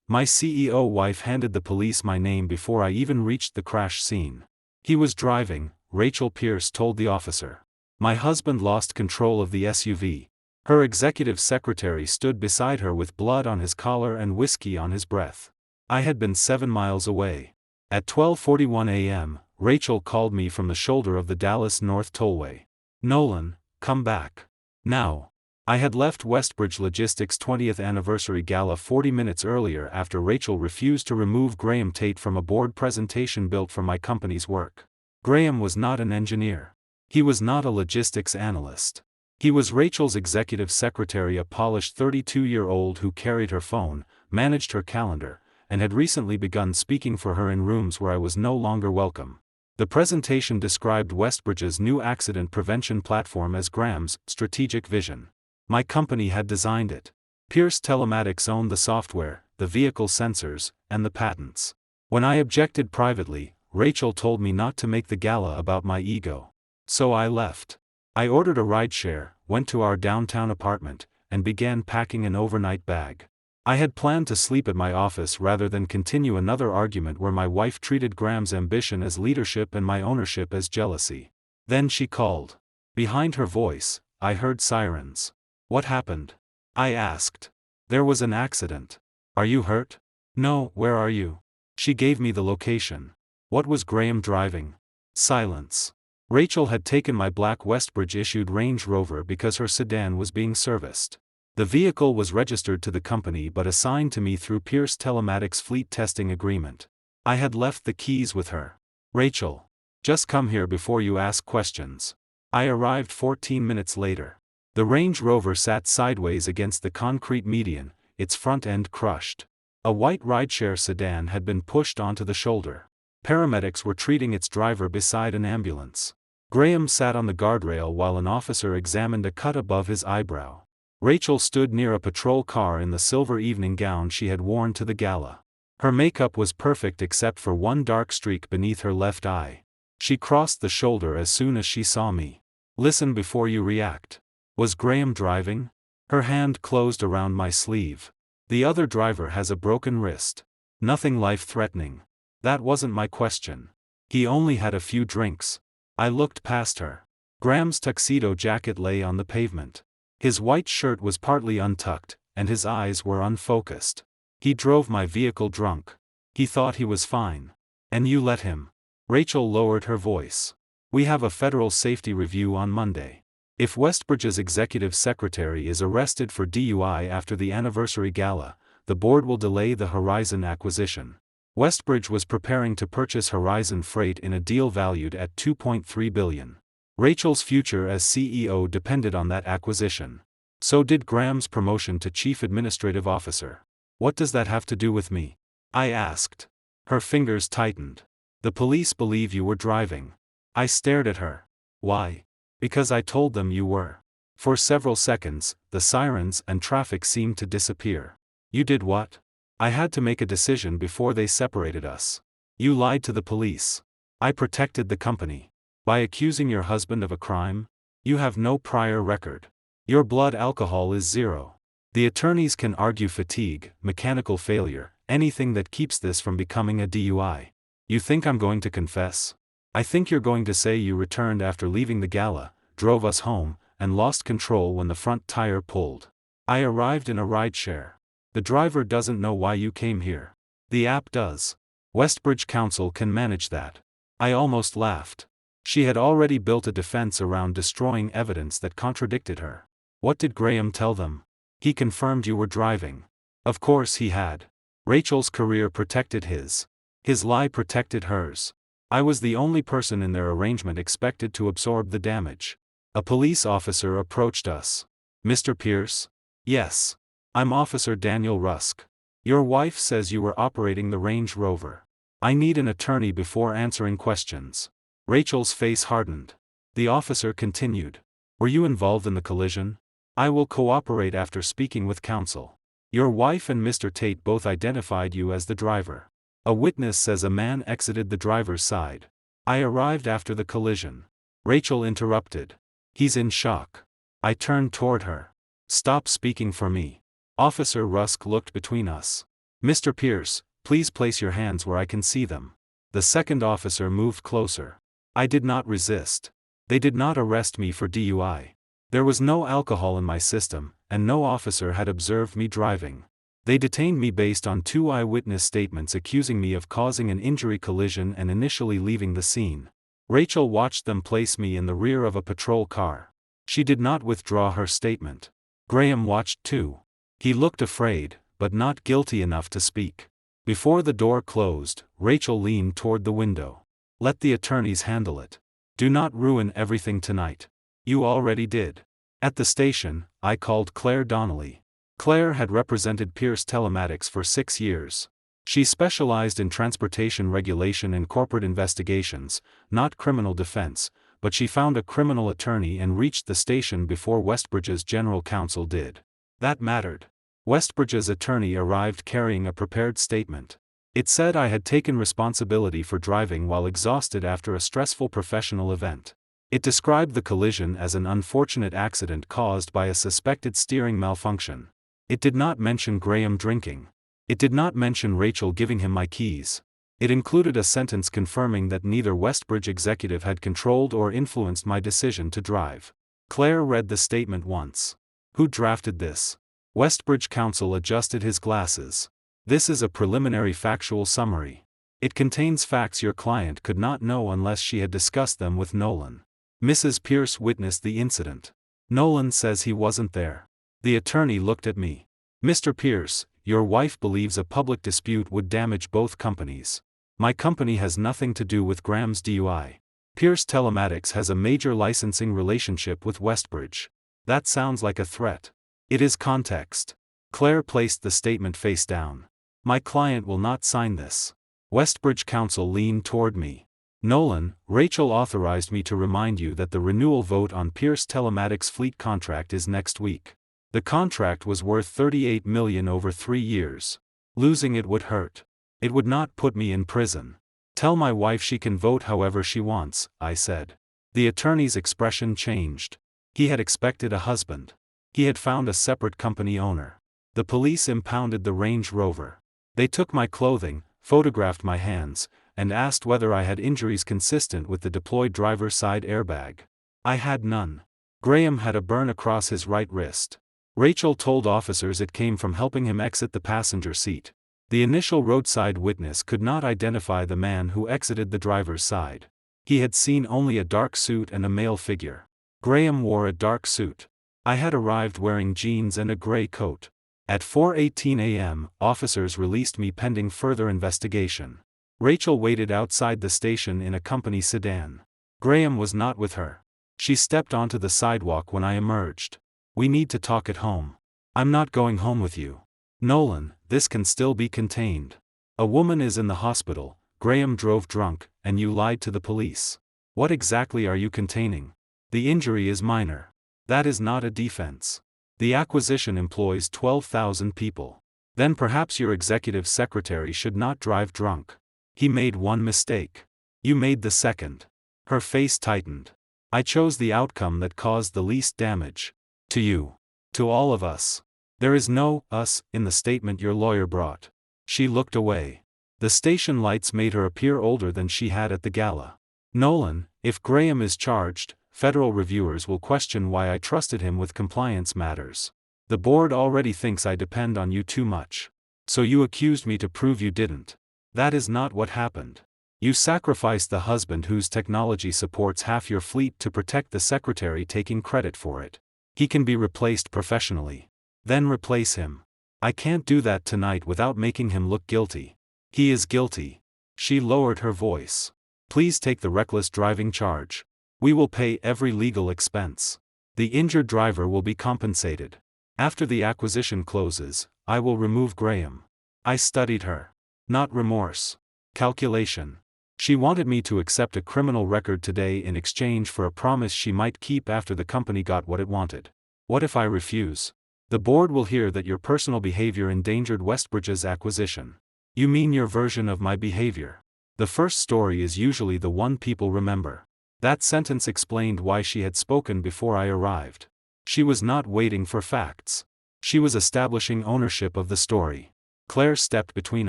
My CEO wife handed the police my name before I even reached the crash scene. He was driving, Rachel Pierce told the officer. My husband lost control of the SUV. Her executive secretary stood beside her with blood on his collar and whiskey on his breath. I had been 7 miles away. At 12:41 a.m., Rachel called me from the shoulder of the Dallas North Tollway. Nolan, come back. Now. I had left Westbridge Logistics' 20th anniversary gala 40 minutes earlier after Rachel refused to remove Graham Tate from a board presentation built for my company's work. Graham was not an engineer. He was not a logistics analyst. He was Rachel's executive secretary, a polished 32-year-old who carried her phone, managed her calendar, and had recently begun speaking for her in rooms where I was no longer welcome. The presentation described Westbridge's new accident prevention platform as Graham's strategic vision. My company had designed it. Pierce Telematics owned the software, the vehicle sensors, and the patents. When I objected privately, Rachel told me not to make the gala about my ego. So I left. I ordered a rideshare, went to our downtown apartment, and began packing an overnight bag. I had planned to sleep at my office rather than continue another argument where my wife treated Graham's ambition as leadership and my ownership as jealousy. Then she called. Behind her voice, I heard sirens. What happened? I asked. There was an accident. Are you hurt? No, where are you? She gave me the location. What was Graham driving? Silence. Rachel had taken my black Westbridge-issued Range Rover because her sedan was being serviced. The vehicle was registered to the company but assigned to me through Pierce Telematics' fleet testing agreement. I had left the keys with her. Rachel. Just come here before you ask questions. I arrived 14 minutes later. The Range Rover sat sideways against the concrete median, its front end crushed. A white rideshare sedan had been pushed onto the shoulder. Paramedics were treating its driver beside an ambulance. Graham sat on the guardrail while an officer examined a cut above his eyebrow. Rachel stood near a patrol car in the silver evening gown she had worn to the gala. Her makeup was perfect except for one dark streak beneath her left eye. She crossed the shoulder as soon as she saw me. Listen before you react. Was Graham driving? Her hand closed around my sleeve. The other driver has a broken wrist. Nothing life-threatening. That wasn't my question. He only had a few drinks. I looked past her. Graham's tuxedo jacket lay on the pavement. His white shirt was partly untucked, and his eyes were unfocused. He drove my vehicle drunk. He thought he was fine. And you let him. Rachel lowered her voice. We have a federal safety review on Monday. If Westbridge's executive secretary is arrested for DUI after the anniversary gala, the board will delay the Horizon acquisition. Westbridge was preparing to purchase Horizon Freight in a deal valued at $2.3 billion. Rachel's future as CEO depended on that acquisition. So did Graham's promotion to Chief Administrative Officer. What does that have to do with me? I asked. Her fingers tightened. The police believe you were driving. I stared at her. Why? Because I told them you were. For several seconds, the sirens and traffic seemed to disappear. You did what? I had to make a decision before they separated us. You lied to the police. I protected the company. By accusing your husband of a crime? You have no prior record. Your blood alcohol is 0. The attorneys can argue fatigue, mechanical failure, anything that keeps this from becoming a DUI. You think I'm going to confess? I think you're going to say you returned after leaving the gala, drove us home, and lost control when the front tire pulled. I arrived in a rideshare. The driver doesn't know why you came here. The app does. Westbridge Council can manage that. I almost laughed. She had already built a defense around destroying evidence that contradicted her. What did Graham tell them? He confirmed you were driving. Of course he had. Rachel's career protected his. His lie protected hers. I was the only person in their arrangement expected to absorb the damage. A police officer approached us. Mr. Pierce? Yes. I'm Officer Daniel Rusk. Your wife says you were operating the Range Rover. I need an attorney before answering questions. Rachel's face hardened. The officer continued. Were you involved in the collision? I will cooperate after speaking with counsel. Your wife and Mr. Tate both identified you as the driver. A witness says a man exited the driver's side. I arrived after the collision. Rachel interrupted. He's in shock. I turned toward her. Stop speaking for me. Officer Rusk looked between us. "Mr. Pierce, please place your hands where I can see them." The second officer moved closer. I did not resist. They did not arrest me for DUI. There was no alcohol in my system, and no officer had observed me driving. They detained me based on 2 eyewitness statements accusing me of causing an injury collision and initially leaving the scene. Rachel watched them place me in the rear of a patrol car. She did not withdraw her statement. Graham watched too. He looked afraid, but not guilty enough to speak. Before the door closed, Rachel leaned toward the window. "Let the attorneys handle it. Do not ruin everything tonight. You already did." At the station, I called Claire Donnelly. Claire had represented Pierce Telematics for 6 years. She specialized in transportation regulation and corporate investigations, not criminal defense, but she found a criminal attorney and reached the station before Westbridge's general counsel did. That mattered. Westbridge's attorney arrived carrying a prepared statement. It said I had taken responsibility for driving while exhausted after a stressful professional event. It described the collision as an unfortunate accident caused by a suspected steering malfunction. It did not mention Graham drinking. It did not mention Rachel giving him my keys. It included a sentence confirming that neither Westbridge executive had controlled or influenced my decision to drive. Claire read the statement once. "Who drafted this?" Westbridge counsel adjusted his glasses. "This is a preliminary factual summary. It contains facts your client could not know unless she had discussed them with Nolan. Mrs. Pierce witnessed the incident. Nolan says he wasn't there." The attorney looked at me. "Mr. Pierce, your wife believes a public dispute would damage both companies. My company has nothing to do with Graham's DUI. Pierce Telematics has a major licensing relationship with Westbridge. That sounds like a threat." "It is context." Claire placed the statement face down. "My client will not sign this." Westbridge counsel leaned toward me. "Nolan, Rachel authorized me to remind you that the renewal vote on Pierce Telematics' fleet contract is next week. The contract was worth $38 million over 3 years. Losing it would hurt. It would not put me in prison. Tell my wife she can vote however she wants," I said. The attorney's expression changed. He had expected a husband. He had found a separate company owner. The police impounded the Range Rover. They took my clothing, photographed my hands, and asked whether I had injuries consistent with the deployed driver's side airbag. I had none. Graham had a burn across his right wrist. Rachel told officers it came from helping him exit the passenger seat. The initial roadside witness could not identify the man who exited the driver's side. He had seen only a dark suit and a male figure. Graham wore a dark suit. I had arrived wearing jeans and a gray coat. At 4:18 a.m., officers released me pending further investigation. Rachel waited outside the station in a company sedan. Graham was not with her. She stepped onto the sidewalk when I emerged. "We need to talk at home." "I'm not going home with you." "Nolan, this can still be contained. A woman is in the hospital, Graham drove drunk, and you lied to the police. What exactly are you containing? The injury is minor. That is not a defense. The acquisition employs 12,000 people. Then perhaps your executive secretary should not drive drunk. He made one mistake. You made the second." Her face tightened. "I chose the outcome that caused the least damage. To you. To all of us. There is no us in the statement your lawyer brought." She looked away. The station lights made her appear older than she had at the gala. "Nolan, if Graham is charged, federal reviewers will question why I trusted him with compliance matters. The board already thinks I depend on you too much. So you accused me to prove you didn't. That is not what happened. You sacrificed the husband whose technology supports half your fleet to protect the secretary taking credit for it. He can be replaced professionally. Then replace him. I can't do that tonight without making him look guilty. He is guilty." She lowered her voice. "Please take the reckless driving charge. We will pay every legal expense. The injured driver will be compensated. After the acquisition closes, I will remove Graham." I studied her. Not remorse. Calculation. She wanted me to accept a criminal record today in exchange for a promise she might keep after the company got what it wanted. What if I refuse? The board will hear that your personal behavior endangered Westbridge's acquisition. You mean your version of my behavior? The first story is usually the one people remember. That sentence explained why she had spoken before I arrived. She was not waiting for facts. She was establishing ownership of the story. Claire stepped between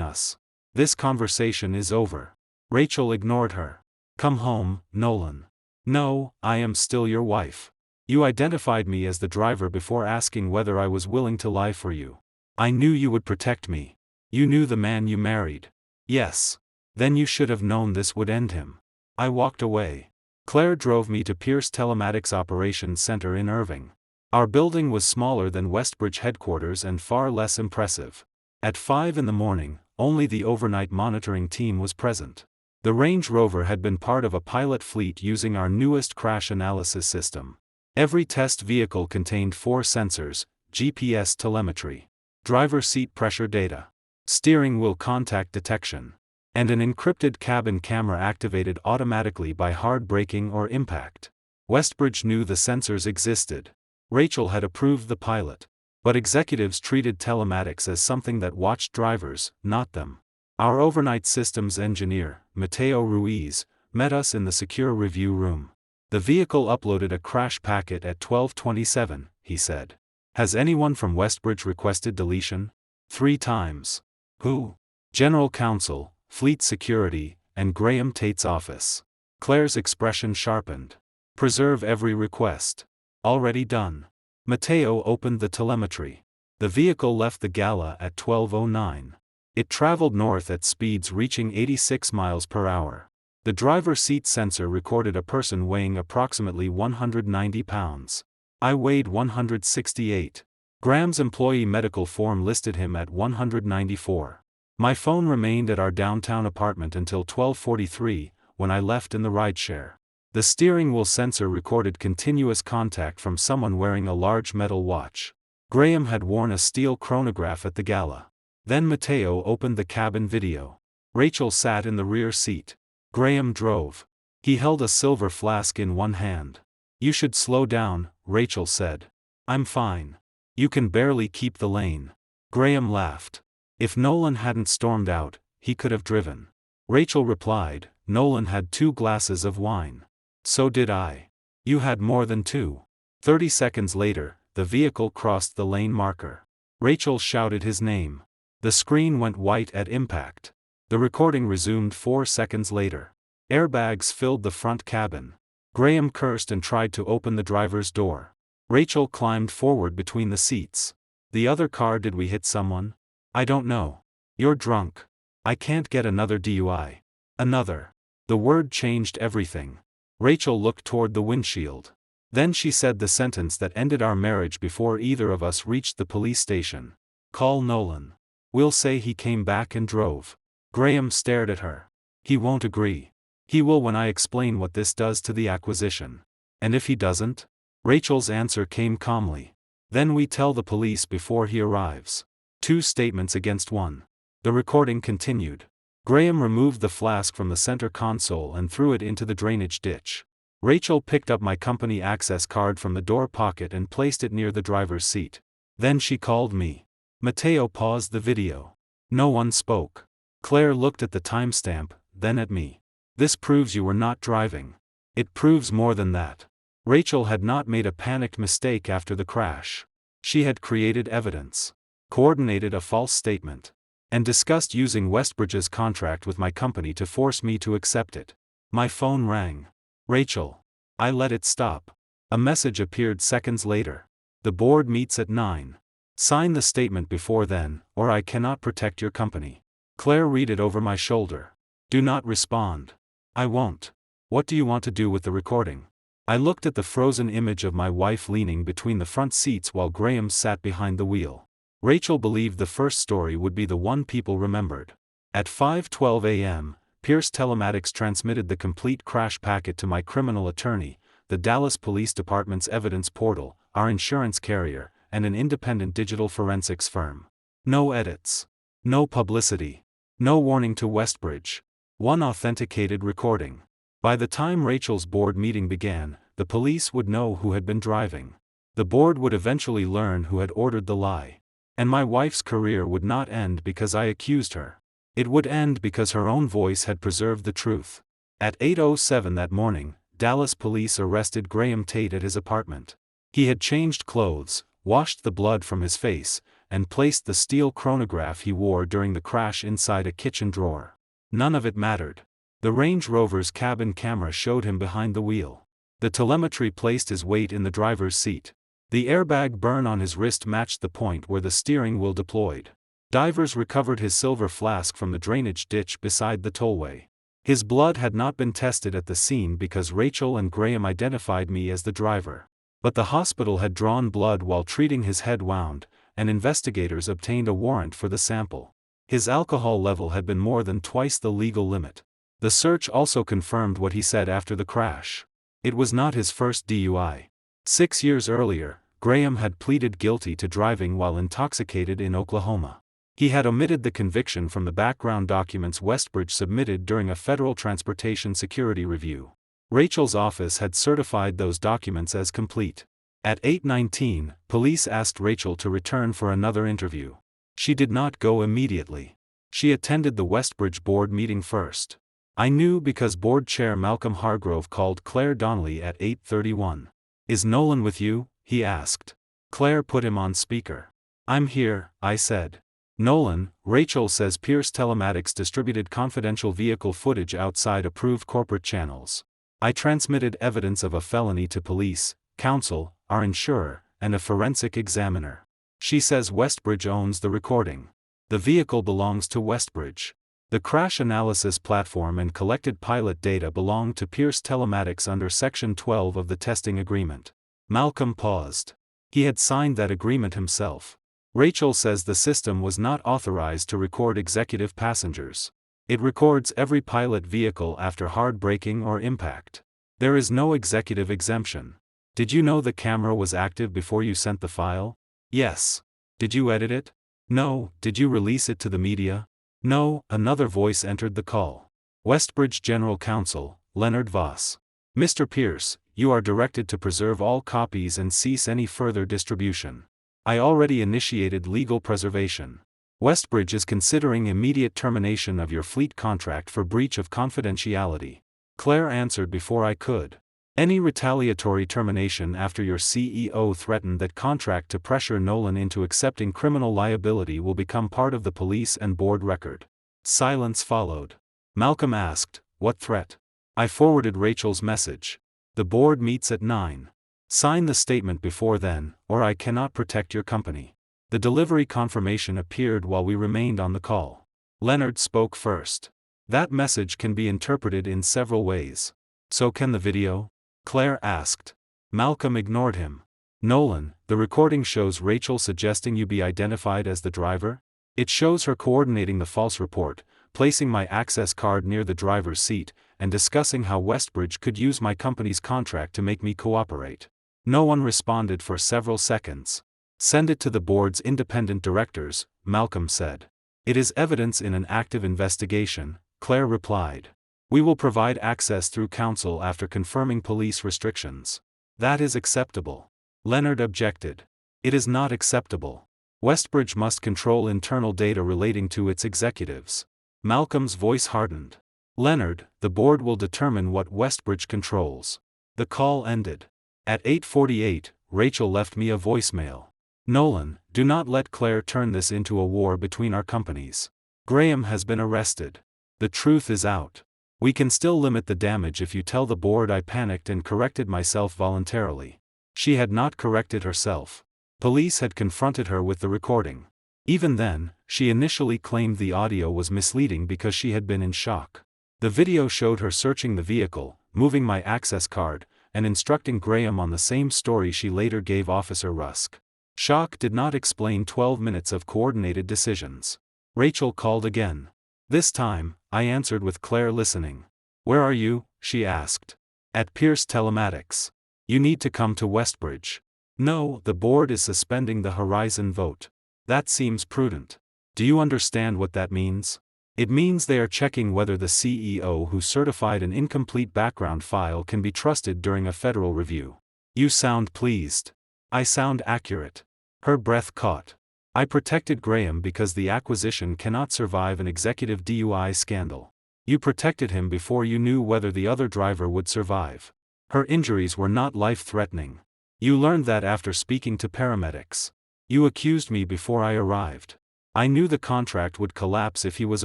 us. This conversation is over. Rachel ignored her. Come home, Nolan. No, I am still your wife. You identified me as the driver before asking whether I was willing to lie for you. I knew you would protect me. You knew the man you married. Yes. Then you should have known this would end him. I walked away. Claire drove me to Pierce Telematics Operations Center in Irving. Our building was smaller than Westbridge headquarters and far less impressive. At 5 in the morning, only the overnight monitoring team was present. The Range Rover had been part of a pilot fleet using our newest crash analysis system. Every test vehicle contained 4 sensors, GPS telemetry, driver seat pressure data, steering wheel contact detection, and an encrypted cabin camera activated automatically by hard braking or impact. Westbridge knew the sensors existed. Rachel had approved the pilot. But executives treated telematics as something that watched drivers, not them. Our overnight systems engineer, Mateo Ruiz, met us in the secure review room. The vehicle uploaded a crash packet at 12:27, he said. Has anyone from Westbridge requested deletion? 3 times. Who? General Counsel, Fleet Security, and Graham Tate's office. Claire's expression sharpened. Preserve every request. Already done. Mateo opened the telemetry. The vehicle left the gala at 12:09. It traveled north at speeds reaching 86 miles per hour. The driver seat sensor recorded a person weighing approximately 190 pounds. I weighed 168. Graham's employee medical form listed him at 194. My phone remained at our downtown apartment until 12:43, when I left in the rideshare. The steering wheel sensor recorded continuous contact from someone wearing a large metal watch. Graham had worn a steel chronograph at the gala. Then Mateo opened the cabin video. Rachel sat in the rear seat. Graham drove. He held a silver flask in one hand. You should slow down, Rachel said. I'm fine. You can barely keep the lane. Graham laughed. If Nolan hadn't stormed out, he could have driven. Rachel replied, Nolan had 2 glasses of wine. So did I. You had more than 2. 30 seconds later, the vehicle crossed the lane marker. Rachel shouted his name. The screen went white at impact. The recording resumed 4 seconds later. Airbags filled the front cabin. Graham cursed and tried to open the driver's door. Rachel climbed forward between the seats. The other car. Did we hit someone? I don't know. You're drunk. I can't get another DUI. Another. The word changed everything. Rachel looked toward the windshield. Then she said the sentence that ended our marriage before either of us reached the police station. Call Nolan. We'll say he came back and drove. Graham stared at her. He won't agree. He will when I explain what this does to the acquisition. And if he doesn't? Rachel's answer came calmly. Then we tell the police before he arrives. 2 statements against 1. The recording continued. Graham removed the flask from the center console and threw it into the drainage ditch. Rachel picked up my company access card from the door pocket and placed it near the driver's seat. Then she called me. Mateo paused the video. No one spoke. Claire looked at the timestamp, then at me. This proves you were not driving. It proves more than that. Rachel had not made a panicked mistake after the crash. She had created evidence, coordinated a false statement, and discussed using Westbridge's contract with my company to force me to accept it. My phone rang. Rachel. I let it stop. A message appeared seconds later. The board meets at 9. Sign the statement before then, or I cannot protect your company. Claire read it over my shoulder. Do not respond. I won't. What do you want to do with the recording? I looked at the frozen image of my wife leaning between the front seats while Graham sat behind the wheel. Rachel believed the first story would be the one people remembered. At 5:12 a.m., Pierce Telematics transmitted the complete crash packet to my criminal attorney, the Dallas Police Department's evidence portal, our insurance carrier, and an independent digital forensics firm. No edits. No publicity. No warning to Westbridge. 1 authenticated recording. By the time Rachel's board meeting began, the police would know who had been driving. The board would eventually learn who had ordered the lie. And my wife's career would not end because I accused her. It would end because her own voice had preserved the truth. At 8:07 that morning, Dallas police arrested Graham Tate at his apartment. He had changed clothes, washed the blood from his face, and placed the steel chronograph he wore during the crash inside a kitchen drawer. None of it mattered. The Range Rover's cabin camera showed him behind the wheel. The telemetry placed his weight in the driver's seat. The airbag burn on his wrist matched the point where the steering wheel deployed. Divers recovered his silver flask from the drainage ditch beside the tollway. His blood had not been tested at the scene because Rachel and Graham identified me as the driver. But the hospital had drawn blood while treating his head wound, and investigators obtained a warrant for the sample. His alcohol level had been more than twice the legal limit. The search also confirmed what he said after the crash. It was not his first DUI. 6 years earlier, Graham had pleaded guilty to driving while intoxicated in Oklahoma. He had omitted the conviction from the background documents Westbridge submitted during a federal transportation security review. Rachel's office had certified those documents as complete. At 8:19, police asked Rachel to return for another interview. She did not go immediately. She attended the Westbridge board meeting first. I knew because board chair Malcolm Hargrove called Claire Donnelly at 8:31. "Is Nolan with you?" he asked. Claire put him on speaker. "I'm here," I said. "Nolan, Rachel says Pierce Telematics distributed confidential vehicle footage outside approved corporate channels. I transmitted evidence of a felony to police, counsel, our insurer, and a forensic examiner. She says Westbridge owns the recording. The vehicle belongs to Westbridge. The crash analysis platform and collected pilot data belong to Pierce Telematics under Section 12 of the testing agreement." Malcolm paused. He had signed that agreement himself. Rachel says the system was not authorized to record executive passengers. It records every pilot vehicle after hard braking or impact. There is no executive exemption. "Did you know the camera was active before you sent the file?" "Yes." "Did you edit it?" "No." "Did you release it to the media?" "No." Another voice entered the call. Westbridge General Counsel, Leonard Voss. "Mr. Pierce, you are directed to preserve all copies and cease any further distribution. I already initiated legal preservation. Westbridge is considering immediate termination of your fleet contract for breach of confidentiality." Claire answered before I could. "Any retaliatory termination after your CEO threatened that contract to pressure Nolan into accepting criminal liability will become part of the police and board record." Silence followed. Malcolm asked, "What threat?" I forwarded Rachel's message. "The board meets at 9. Sign the statement before then, or I cannot protect your company." The delivery confirmation appeared while we remained on the call. Leonard spoke first. "That message can be interpreted in several ways. So can the video?" Claire asked. Malcolm ignored him. "Nolan, the recording shows Rachel suggesting you be identified as the driver? It shows her coordinating the false report, placing my access card near the driver's seat, and discussing how Westbridge could use my company's contract to make me cooperate." No one responded for several seconds. "Send it to the board's independent directors," Malcolm said. "It is evidence in an active investigation," Claire replied. "We will provide access through counsel after confirming police restrictions." "That is acceptable." Leonard objected. "It is not acceptable. Westbridge must control internal data relating to its executives." Malcolm's voice hardened. "Leonard, the board will determine what Westbridge controls." The call ended. At 8:48, Rachel left me a voicemail. "Nolan, do not let Claire turn this into a war between our companies. Graham has been arrested. The truth is out. We can still limit the damage if you tell the board I panicked and corrected myself voluntarily." She had not corrected herself. Police had confronted her with the recording. Even then, she initially claimed the audio was misleading because she had been in shock. The video showed her searching the vehicle, moving my access card, and instructing Graham on the same story she later gave Officer Rusk. Shock did not explain 12 minutes of coordinated decisions. Rachel called again. This time, I answered with Claire listening. "Where are you?" she asked. "At Pierce Telematics. You need to come to Westbridge." "No, the board is suspending the Horizon vote." "That seems prudent. Do you understand what that means?" "It means they are checking whether the CEO who certified an incomplete background file can be trusted during a federal review." "You sound pleased." "I sound accurate." Her breath caught. "I protected Graham because the acquisition cannot survive an executive DUI scandal. You protected him before you knew whether the other driver would survive. Her injuries were not life-threatening. You learned that after speaking to paramedics." You accused me before I arrived. I knew the contract would collapse if he was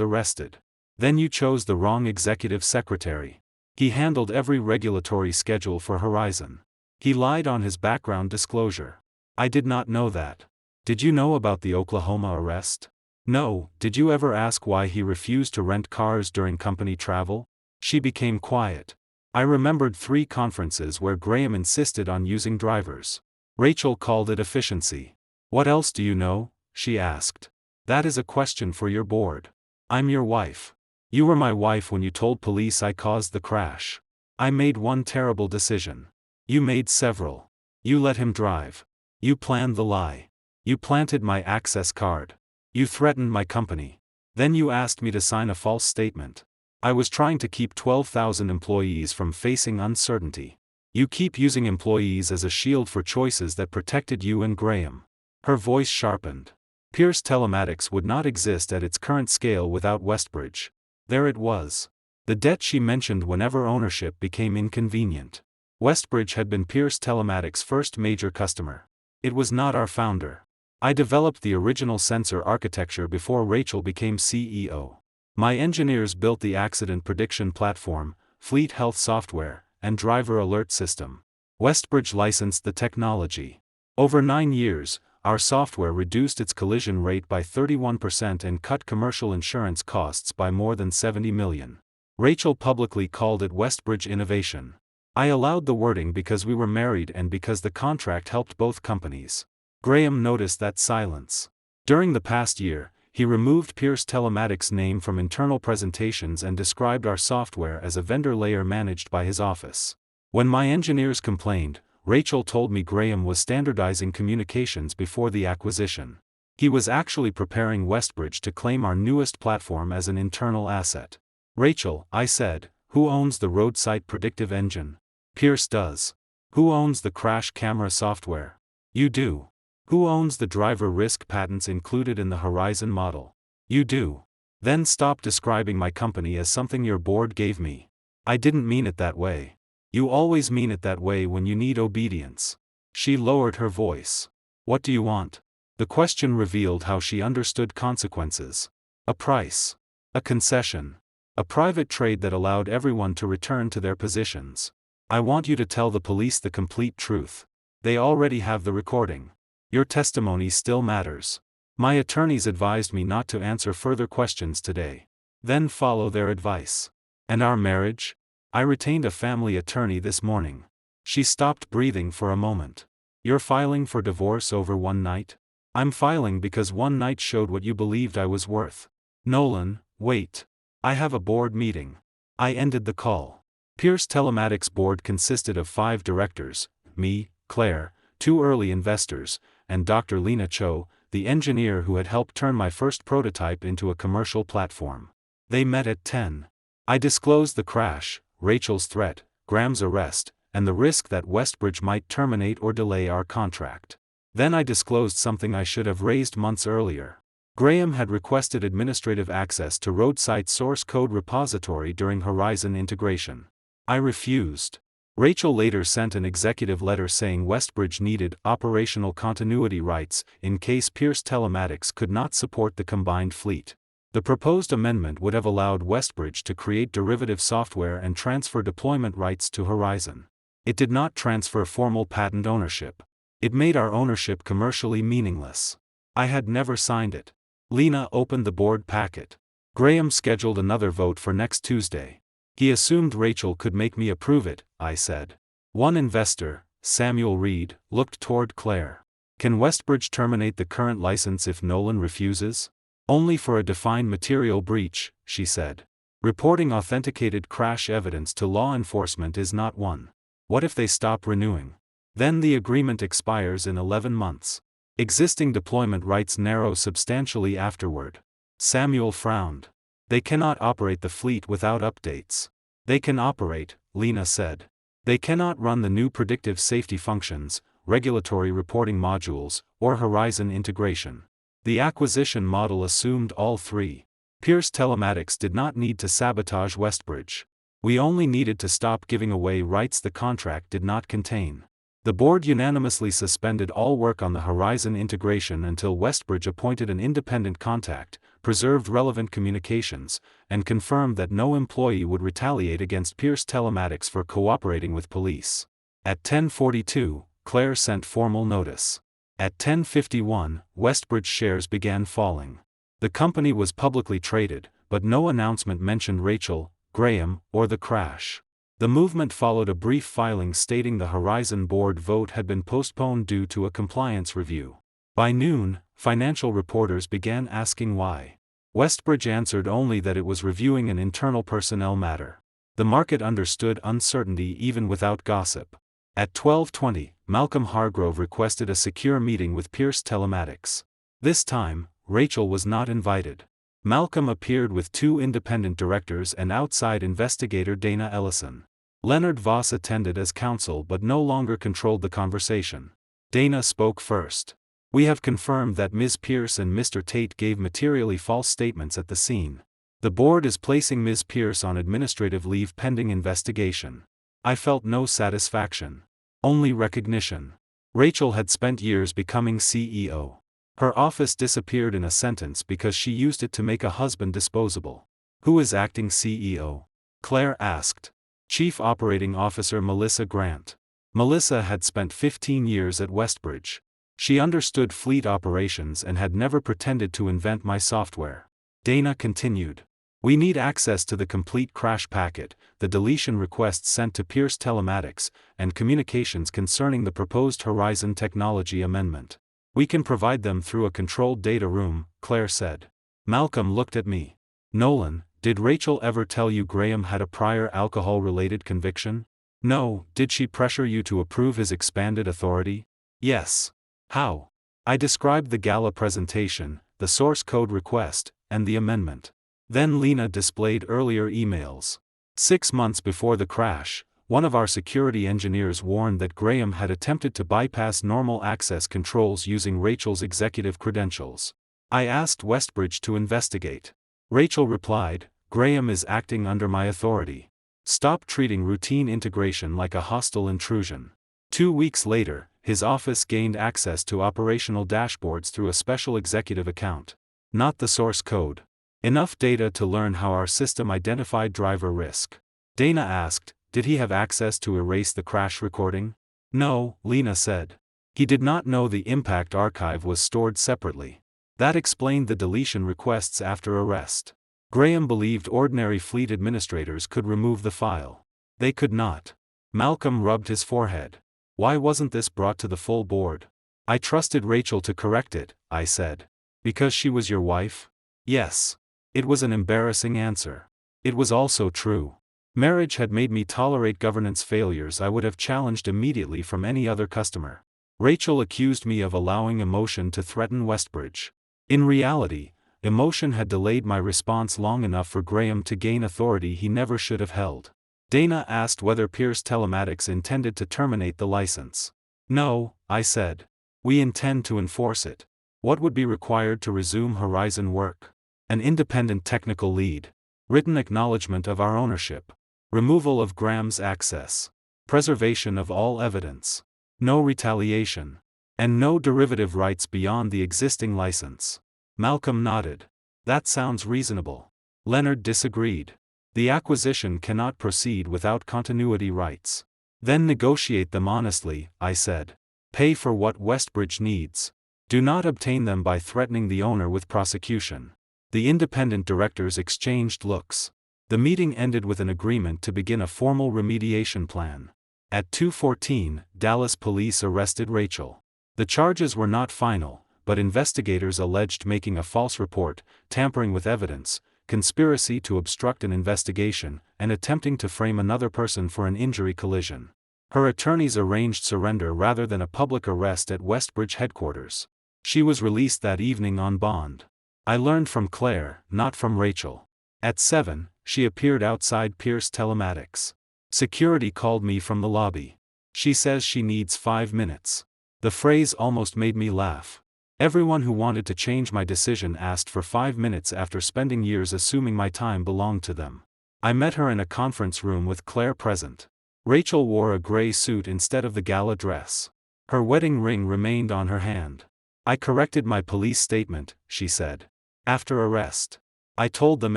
arrested. Then you chose the wrong executive secretary. He handled every regulatory schedule for Horizon. He lied on his background disclosure. I did not know that. Did you know about the Oklahoma arrest? No. Did you ever ask why he refused to rent cars during company travel? She became quiet. I remembered 3 conferences where Graham insisted on using drivers. Rachel called it efficiency. What else do you know? She asked. That is a question for your board. I'm your wife. You were my wife when you told police I caused the crash. I made one terrible decision. You made several. You let him drive. You planned the lie. You planted my access card. You threatened my company. Then you asked me to sign a false statement. I was trying to keep 12,000 employees from facing uncertainty. You keep using employees as a shield for choices that protected you and Graham. Her voice sharpened. Pierce Telematics would not exist at its current scale without Westbridge. There it was. The debt she mentioned whenever ownership became inconvenient. Westbridge had been Pierce Telematics' first major customer. It was not our founder. I developed the original sensor architecture before Rachel became CEO. My engineers built the accident prediction platform, fleet health software, and driver alert system. Westbridge licensed the technology. Over 9 years, our software reduced its collision rate by 31% and cut commercial insurance costs by more than $70 million. Rachel publicly called it Westbridge Innovation. I allowed the wording because we were married and because the contract helped both companies. Graham noticed that silence. During the past year, he removed Pierce Telematics' name from internal presentations and described our software as a vendor layer managed by his office. When my engineers complained, Rachel told me Graham was standardizing communications before the acquisition. He was actually preparing Westbridge to claim our newest platform as an internal asset. Rachel, I said, who owns the roadside predictive engine? Pierce does. Who owns the crash camera software? You do. Who owns the driver risk patents included in the Horizon model? You do. Then stop describing my company as something your board gave me. I didn't mean it that way. You always mean it that way when you need obedience. She lowered her voice. What do you want? The question revealed how she understood consequences. A price. A concession. A private trade that allowed everyone to return to their positions. I want you to tell the police the complete truth. They already have the recording. Your testimony still matters. My attorneys advised me not to answer further questions today. Then follow their advice. And our marriage? I retained a family attorney this morning. She stopped breathing for a moment. You're filing for divorce over one night? I'm filing because one night showed what you believed I was worth. Nolan, wait. I have a board meeting. I ended the call. Pierce Telematics board consisted of 5 directors, me, Claire, 2 early investors, and Dr. Lena Cho, the engineer who had helped turn my first prototype into a commercial platform. They met at 10. I disclosed the crash, Rachel's threat, Graham's arrest, and the risk that Westbridge might terminate or delay our contract. Then I disclosed something I should have raised months earlier. Graham had requested administrative access to roadside source code repository during Horizon integration. I refused. Rachel later sent an executive letter saying Westbridge needed operational continuity rights in case Pierce Telematics could not support the combined fleet. The proposed amendment would have allowed Westbridge to create derivative software and transfer deployment rights to Horizon. It did not transfer formal patent ownership. It made our ownership commercially meaningless. I had never signed it. Lena opened the board packet. Graham scheduled another vote for next Tuesday. He assumed Rachel could make me approve it, I said. One investor, Samuel Reed, looked toward Claire. Can Westbridge terminate the current license if Nolan refuses? Only for a defined material breach, she said. Reporting authenticated crash evidence to law enforcement is not one. What if they stop renewing? Then the agreement expires in 11 months. Existing deployment rights narrow substantially afterward. Samuel frowned. They cannot operate the fleet without updates. They can operate, Lena said. They cannot run the new predictive safety functions, regulatory reporting modules, or Horizon integration. The acquisition model assumed all 3. Pierce Telematics did not need to sabotage Westbridge. We only needed to stop giving away rights the contract did not contain. The board unanimously suspended all work on the Horizon integration until Westbridge appointed an independent contact, preserved relevant communications, and confirmed that no employee would retaliate against Pierce Telematics for cooperating with police. At 10:42, Claire sent formal notice. At 10:51, Westbridge shares began falling. The company was publicly traded, but no announcement mentioned Rachel, Graham, or the crash. The movement followed a brief filing stating the Horizon board vote had been postponed due to a compliance review. By noon, financial reporters began asking why. Westbridge answered only that it was reviewing an internal personnel matter. The market understood uncertainty even without gossip. At 12:20, Malcolm Hargrove requested a secure meeting with Pierce Telematics. This time, Rachel was not invited. Malcolm appeared with two independent directors and outside investigator Dana Ellison. Leonard Voss attended as counsel but no longer controlled the conversation. Dana spoke first. "We have confirmed that Ms. Pierce and Mr. Tate gave materially false statements at the scene. The board is placing Ms. Pierce on administrative leave pending investigation." I felt no satisfaction. Only recognition. Rachel had spent years becoming CEO. Her office disappeared in a sentence because she used it to make a husband disposable. "Who is acting CEO?" Claire asked. "Chief Operating Officer Melissa Grant." Melissa had spent 15 years at Westbridge. She understood fleet operations and had never pretended to invent my software. Dana continued. "We need access to the complete crash packet, the deletion requests sent to Pierce Telematics, and communications concerning the proposed Horizon technology amendment. We can provide them through a controlled data room," Claire said. Malcolm looked at me. "Nolan, did Rachel ever tell you Graham had a prior alcohol-related conviction?" "No." "Did she pressure you to approve his expanded authority?" "Yes." "How?" I described the gala presentation, the source code request, and the amendment. Then Lena displayed earlier emails. 6 months before the crash, one of our security engineers warned that Graham had attempted to bypass normal access controls using Rachel's executive credentials. I asked Westbridge to investigate. Rachel replied, "Graham is acting under my authority. Stop treating routine integration like a hostile intrusion." 2 weeks later, his office gained access to operational dashboards through a special executive account. Not the source code. Enough data to learn how our system identified driver risk. Dana asked, "Did he have access to erase the crash recording?" "No," Lena said. "He did not know the impact archive was stored separately. That explained the deletion requests after arrest. Graham believed ordinary fleet administrators could remove the file. They could not." Malcolm rubbed his forehead. "Why wasn't this brought to the full board?" "I trusted Rachel to correct it," I said. "Because she was your wife?" "Yes." It was an embarrassing answer. It was also true. Marriage had made me tolerate governance failures I would have challenged immediately from any other customer. Rachel accused me of allowing emotion to threaten Westbridge. In reality, emotion had delayed my response long enough for Graham to gain authority he never should have held. Dana asked whether Pierce Telematics intended to terminate the license. "No," I said. "We intend to enforce it." "What would be required to resume Horizon work?" "An independent technical lead. Written acknowledgement of our ownership. Removal of Graham's access. Preservation of all evidence. No retaliation. And no derivative rights beyond the existing license." Malcolm nodded. "That sounds reasonable." Leonard disagreed. "The acquisition cannot proceed without continuity rights." "Then negotiate them honestly," I said. "Pay for what Westbridge needs. Do not obtain them by threatening the owner with prosecution." The independent directors exchanged looks. The meeting ended with an agreement to begin a formal remediation plan. At 2:14, Dallas police arrested Rachel. The charges were not final, but investigators alleged making a false report, tampering with evidence, conspiracy to obstruct an investigation, and attempting to frame another person for an injury collision. Her attorneys arranged surrender rather than a public arrest at Westbridge headquarters. She was released that evening on bond. I learned from Claire, not from Rachel. At 7, she appeared outside Pierce Telematics. Security called me from the lobby. She says she needs 5 minutes. The phrase almost made me laugh. Everyone who wanted to change my decision asked for 5 minutes after spending years assuming my time belonged to them. I met her in a conference room with Claire present. Rachel wore a gray suit instead of the gala dress. Her wedding ring remained on her hand. I corrected my police statement, she said. After arrest. I told them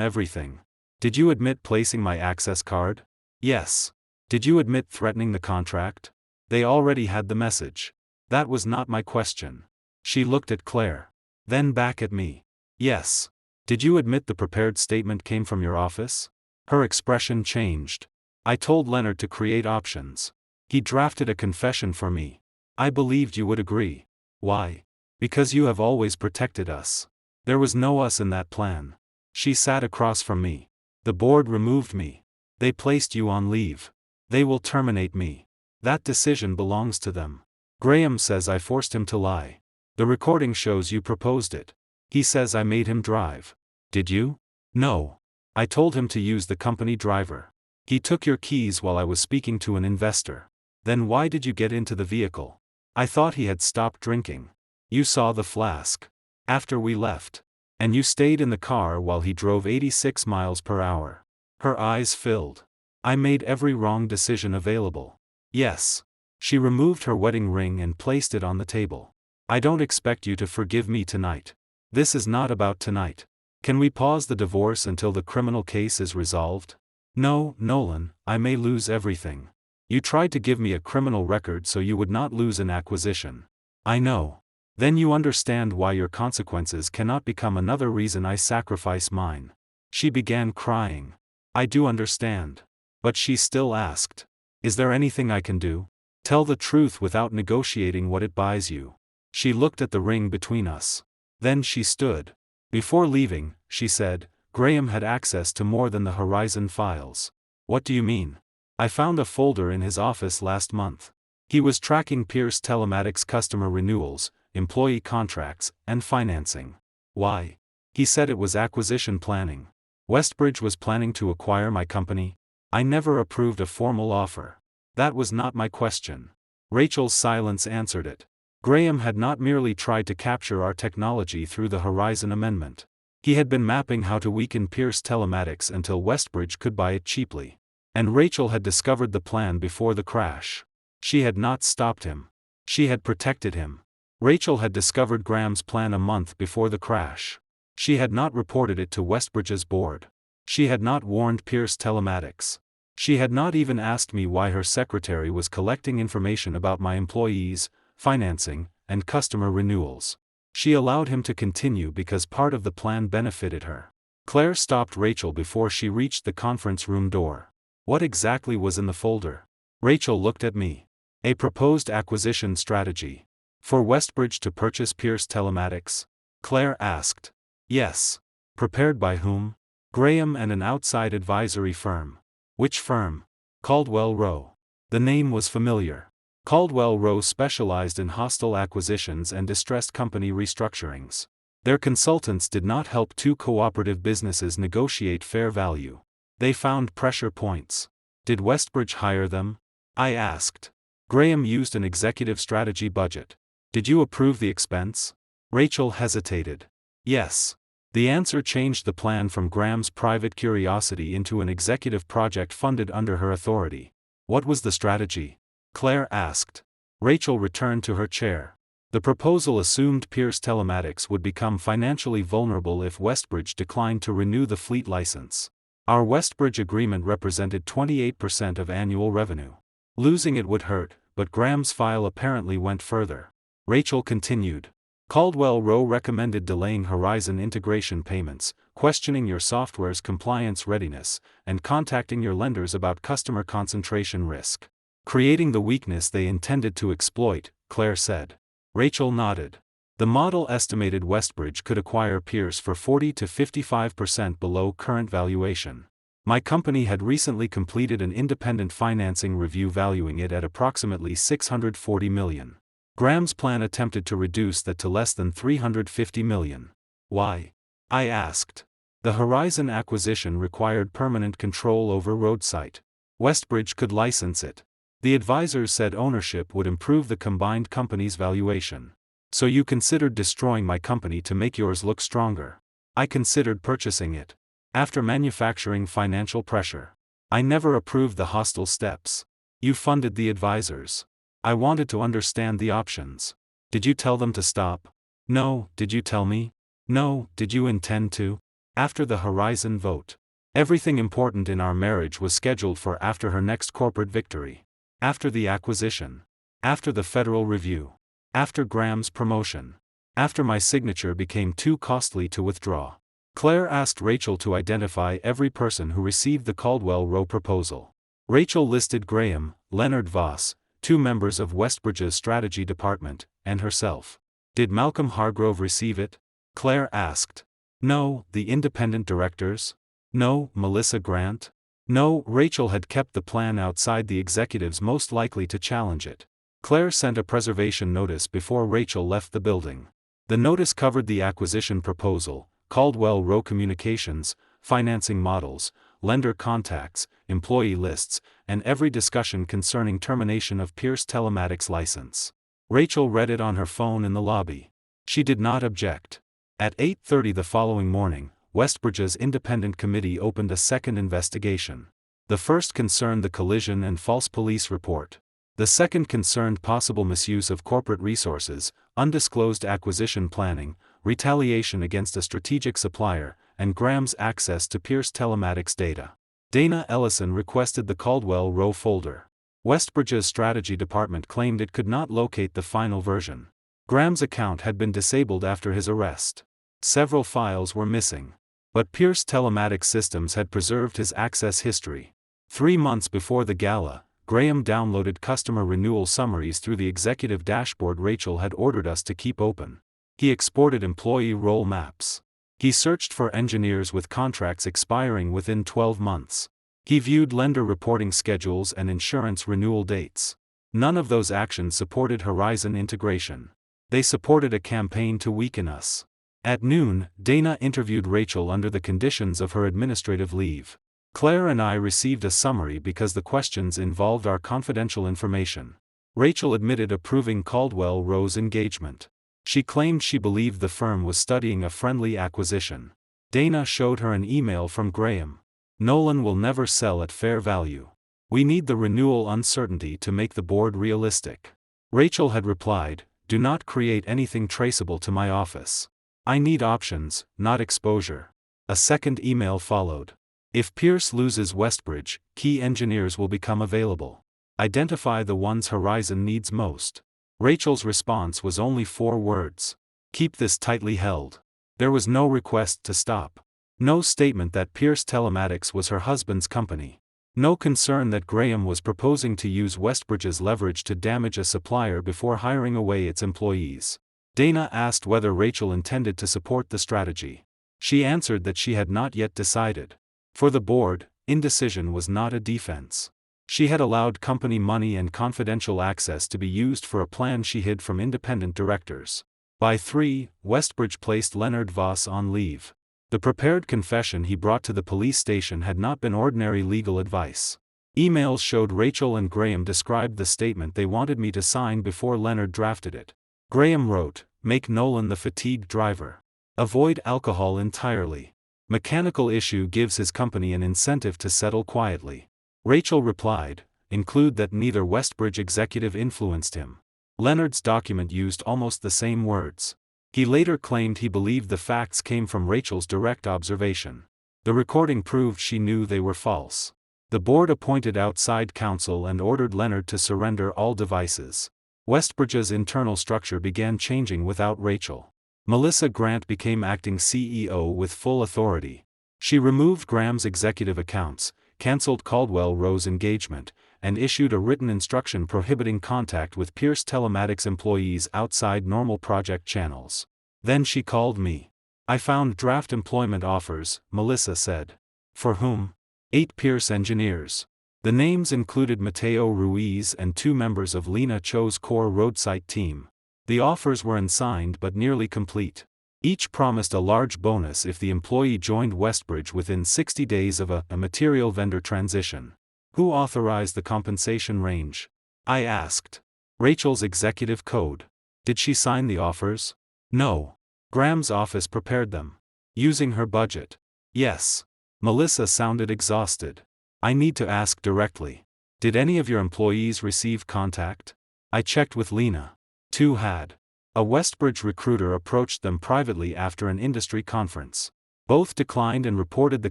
everything. Did you admit placing my access card? Yes. Did you admit threatening the contract? They already had the message. That was not my question. She looked at Claire. Then back at me. Yes. Did you admit the prepared statement came from your office? Her expression changed. I told Leonard to create options. He drafted a confession for me. I believed you would agree. Why? Because you have always protected us. There was no us in that plan. She sat across from me. The board removed me. They placed you on leave. They will terminate me. That decision belongs to them. Graham says I forced him to lie. The recording shows you proposed it. He says I made him drive. Did you? No. I told him to use the company driver. He took your keys while I was speaking to an investor. Then why did you get into the vehicle? I thought he had stopped drinking. You saw the flask. After we left. And you stayed in the car while he drove 86 miles per hour. Her eyes filled. I made every wrong decision available. Yes. She removed her wedding ring and placed it on the table. I don't expect you to forgive me tonight. This is not about tonight. Can we pause the divorce until the criminal case is resolved? No, Nolan, I may lose everything. You tried to give me a criminal record so you would not lose an acquisition. I know. Then you understand why your consequences cannot become another reason I sacrifice mine. She began crying. I do understand. But she still asked. Is there anything I can do? Tell the truth without negotiating what it buys you. She looked at the ring between us. Then she stood. Before leaving, she said, Graham had access to more than the Horizon files. What do you mean? I found a folder in his office last month. He was tracking Pierce Telematics customer renewals, employee contracts, and financing. Why? He said it was acquisition planning. Westbridge was planning to acquire my company. I never approved a formal offer. That was not my question. Rachel's silence answered it. Graham had not merely tried to capture our technology through the Horizon Amendment. He had been mapping how to weaken Pierce Telematics until Westbridge could buy it cheaply. And Rachel had discovered the plan before the crash. She had not stopped him. She had protected him. Rachel had discovered Graham's plan a month before the crash. She had not reported it to Westbridge's board. She had not warned Pierce Telematics. She had not even asked me why her secretary was collecting information about my employees, financing, and customer renewals. She allowed him to continue because part of the plan benefited her. Claire stopped Rachel before she reached the conference room door. What exactly was in the folder? Rachel looked at me. A proposed acquisition strategy. For Westbridge to purchase Pierce Telematics? Claire asked. Yes. Prepared by whom? Graham and an outside advisory firm. Which firm? Caldwell Rowe. The name was familiar. Caldwell Rowe specialized in hostile acquisitions and distressed company restructurings. Their consultants did not help two cooperative businesses negotiate fair value. They found pressure points. Did Westbridge hire them? I asked. Graham used an executive strategy budget. Did you approve the expense? Rachel hesitated. Yes. The answer changed the plan from Graham's private curiosity into an executive project funded under her authority. What was the strategy? Claire asked. Rachel returned to her chair. The proposal assumed Pierce Telematics would become financially vulnerable if Westbridge declined to renew the fleet license. Our Westbridge agreement represented 28% of annual revenue. Losing it would hurt, but Graham's file apparently went further. Rachel continued. Caldwell Rowe recommended delaying Horizon integration payments, questioning your software's compliance readiness, and contacting your lenders about customer concentration risk. Creating the weakness they intended to exploit, Claire said. Rachel nodded. The model estimated Westbridge could acquire Pierce for 40 to 55% below current valuation. My company had recently completed an independent financing review valuing it at approximately $640 million. Graham's plan attempted to reduce that to less than $350 million. Why? I asked. The Horizon acquisition required permanent control over roadside. Westbridge could license it. The advisors said ownership would improve the combined company's valuation. So you considered destroying my company to make yours look stronger. I considered purchasing it. After manufacturing financial pressure. I never approved the hostile steps. You funded the advisors. I wanted to understand the options. Did you tell them to stop? No, did you tell me? No, did you intend to? After the Horizon vote. Everything important in our marriage was scheduled for after her next corporate victory. After the acquisition. After the federal review. After Graham's promotion. After my signature became too costly to withdraw. Claire asked Rachel to identify every person who received the Caldwell-Rowe proposal. Rachel listed Graham, Leonard Voss, 2 members of Westbridge's strategy department, and herself. Did Malcolm Hargrove receive it? Claire asked. No, the independent directors? No, Melissa Grant? No, Rachel had kept the plan outside the executives most likely to challenge it. Claire sent a preservation notice before Rachel left the building. The notice covered the acquisition proposal, Caldwell-Rowe communications, financing models, lender contacts, employee lists, and every discussion concerning termination of Pierce Telematics license. Rachel read it on her phone in the lobby. She did not object. At 8:30 the following morning, Westbridge's independent committee opened a second investigation. The first concerned the collision and false police report. The second concerned possible misuse of corporate resources, undisclosed acquisition planning, retaliation against a strategic supplier, and Graham's access to Pierce Telematics data. Dana Ellison requested the Caldwell-Rowe folder. Westbridge's strategy department claimed it could not locate the final version. Graham's account had been disabled after his arrest. Several files were missing. But Pierce Telematics Systems had preserved his access history. 3 months before the gala, Graham downloaded customer renewal summaries through the executive dashboard Rachel had ordered us to keep open. He exported employee role maps. He searched for engineers with contracts expiring within 12 months. He viewed lender reporting schedules and insurance renewal dates. None of those actions supported Horizon integration. They supported a campaign to weaken us. At noon, Dana interviewed Rachel under the conditions of her administrative leave. Claire and I received a summary because the questions involved our confidential information. Rachel admitted approving Caldwell-Rowe's engagement. She claimed she believed the firm was studying a friendly acquisition. Dana showed her an email from Graham. Nolan will never sell at fair value. We need the renewal uncertainty to make the board realistic. Rachel had replied, do not create anything traceable to my office. I need options, not exposure. A second email followed. If Pierce loses Westbridge, key engineers will become available. Identify the ones Horizon needs most. Rachel's response was only 4 words. Keep this tightly held. There was no request to stop. No statement that Pierce Telematics was her husband's company. No concern that Graham was proposing to use Westbridge's leverage to damage a supplier before hiring away its employees. Dana asked whether Rachel intended to support the strategy. She answered that she had not yet decided. For the board, indecision was not a defense. She had allowed company money and confidential access to be used for a plan she hid from independent directors. By 3, Westbridge placed Leonard Voss on leave. The prepared confession he brought to the police station had not been ordinary legal advice. Emails showed Rachel and Graham described the statement they wanted me to sign before Leonard drafted it. Graham wrote, make Nolan the fatigued driver. Avoid alcohol entirely. Mechanical issue gives his company an incentive to settle quietly. Rachel replied, include that neither Westbridge executive influenced him. Leonard's document used almost the same words. He later claimed he believed the facts came from Rachel's direct observation. The recording proved she knew they were false. The board appointed outside counsel and ordered Leonard to surrender all devices. Westbridge's internal structure began changing without Rachel. Melissa Grant became acting CEO with full authority. She removed Graham's executive accounts, cancelled Caldwell-Rowe's engagement, and issued a written instruction prohibiting contact with Pierce Telematics employees outside normal project channels. Then she called me. I found draft employment offers, Melissa said. For whom? 8 Pierce engineers. The names included Mateo Ruiz and 2 members of Lena Cho's core roadside team. The offers were unsigned but nearly complete. Each promised a large bonus if the employee joined Westbridge within 60 days of a material vendor transition. Who authorized the compensation range? I asked. Rachel's executive code. Did she sign the offers? No. Graham's office prepared them. Using her budget. Yes. Melissa sounded exhausted. I need to ask directly. Did any of your employees receive contact? I checked with Lena. 2 had. A Westbridge recruiter approached them privately after an industry conference. Both declined and reported the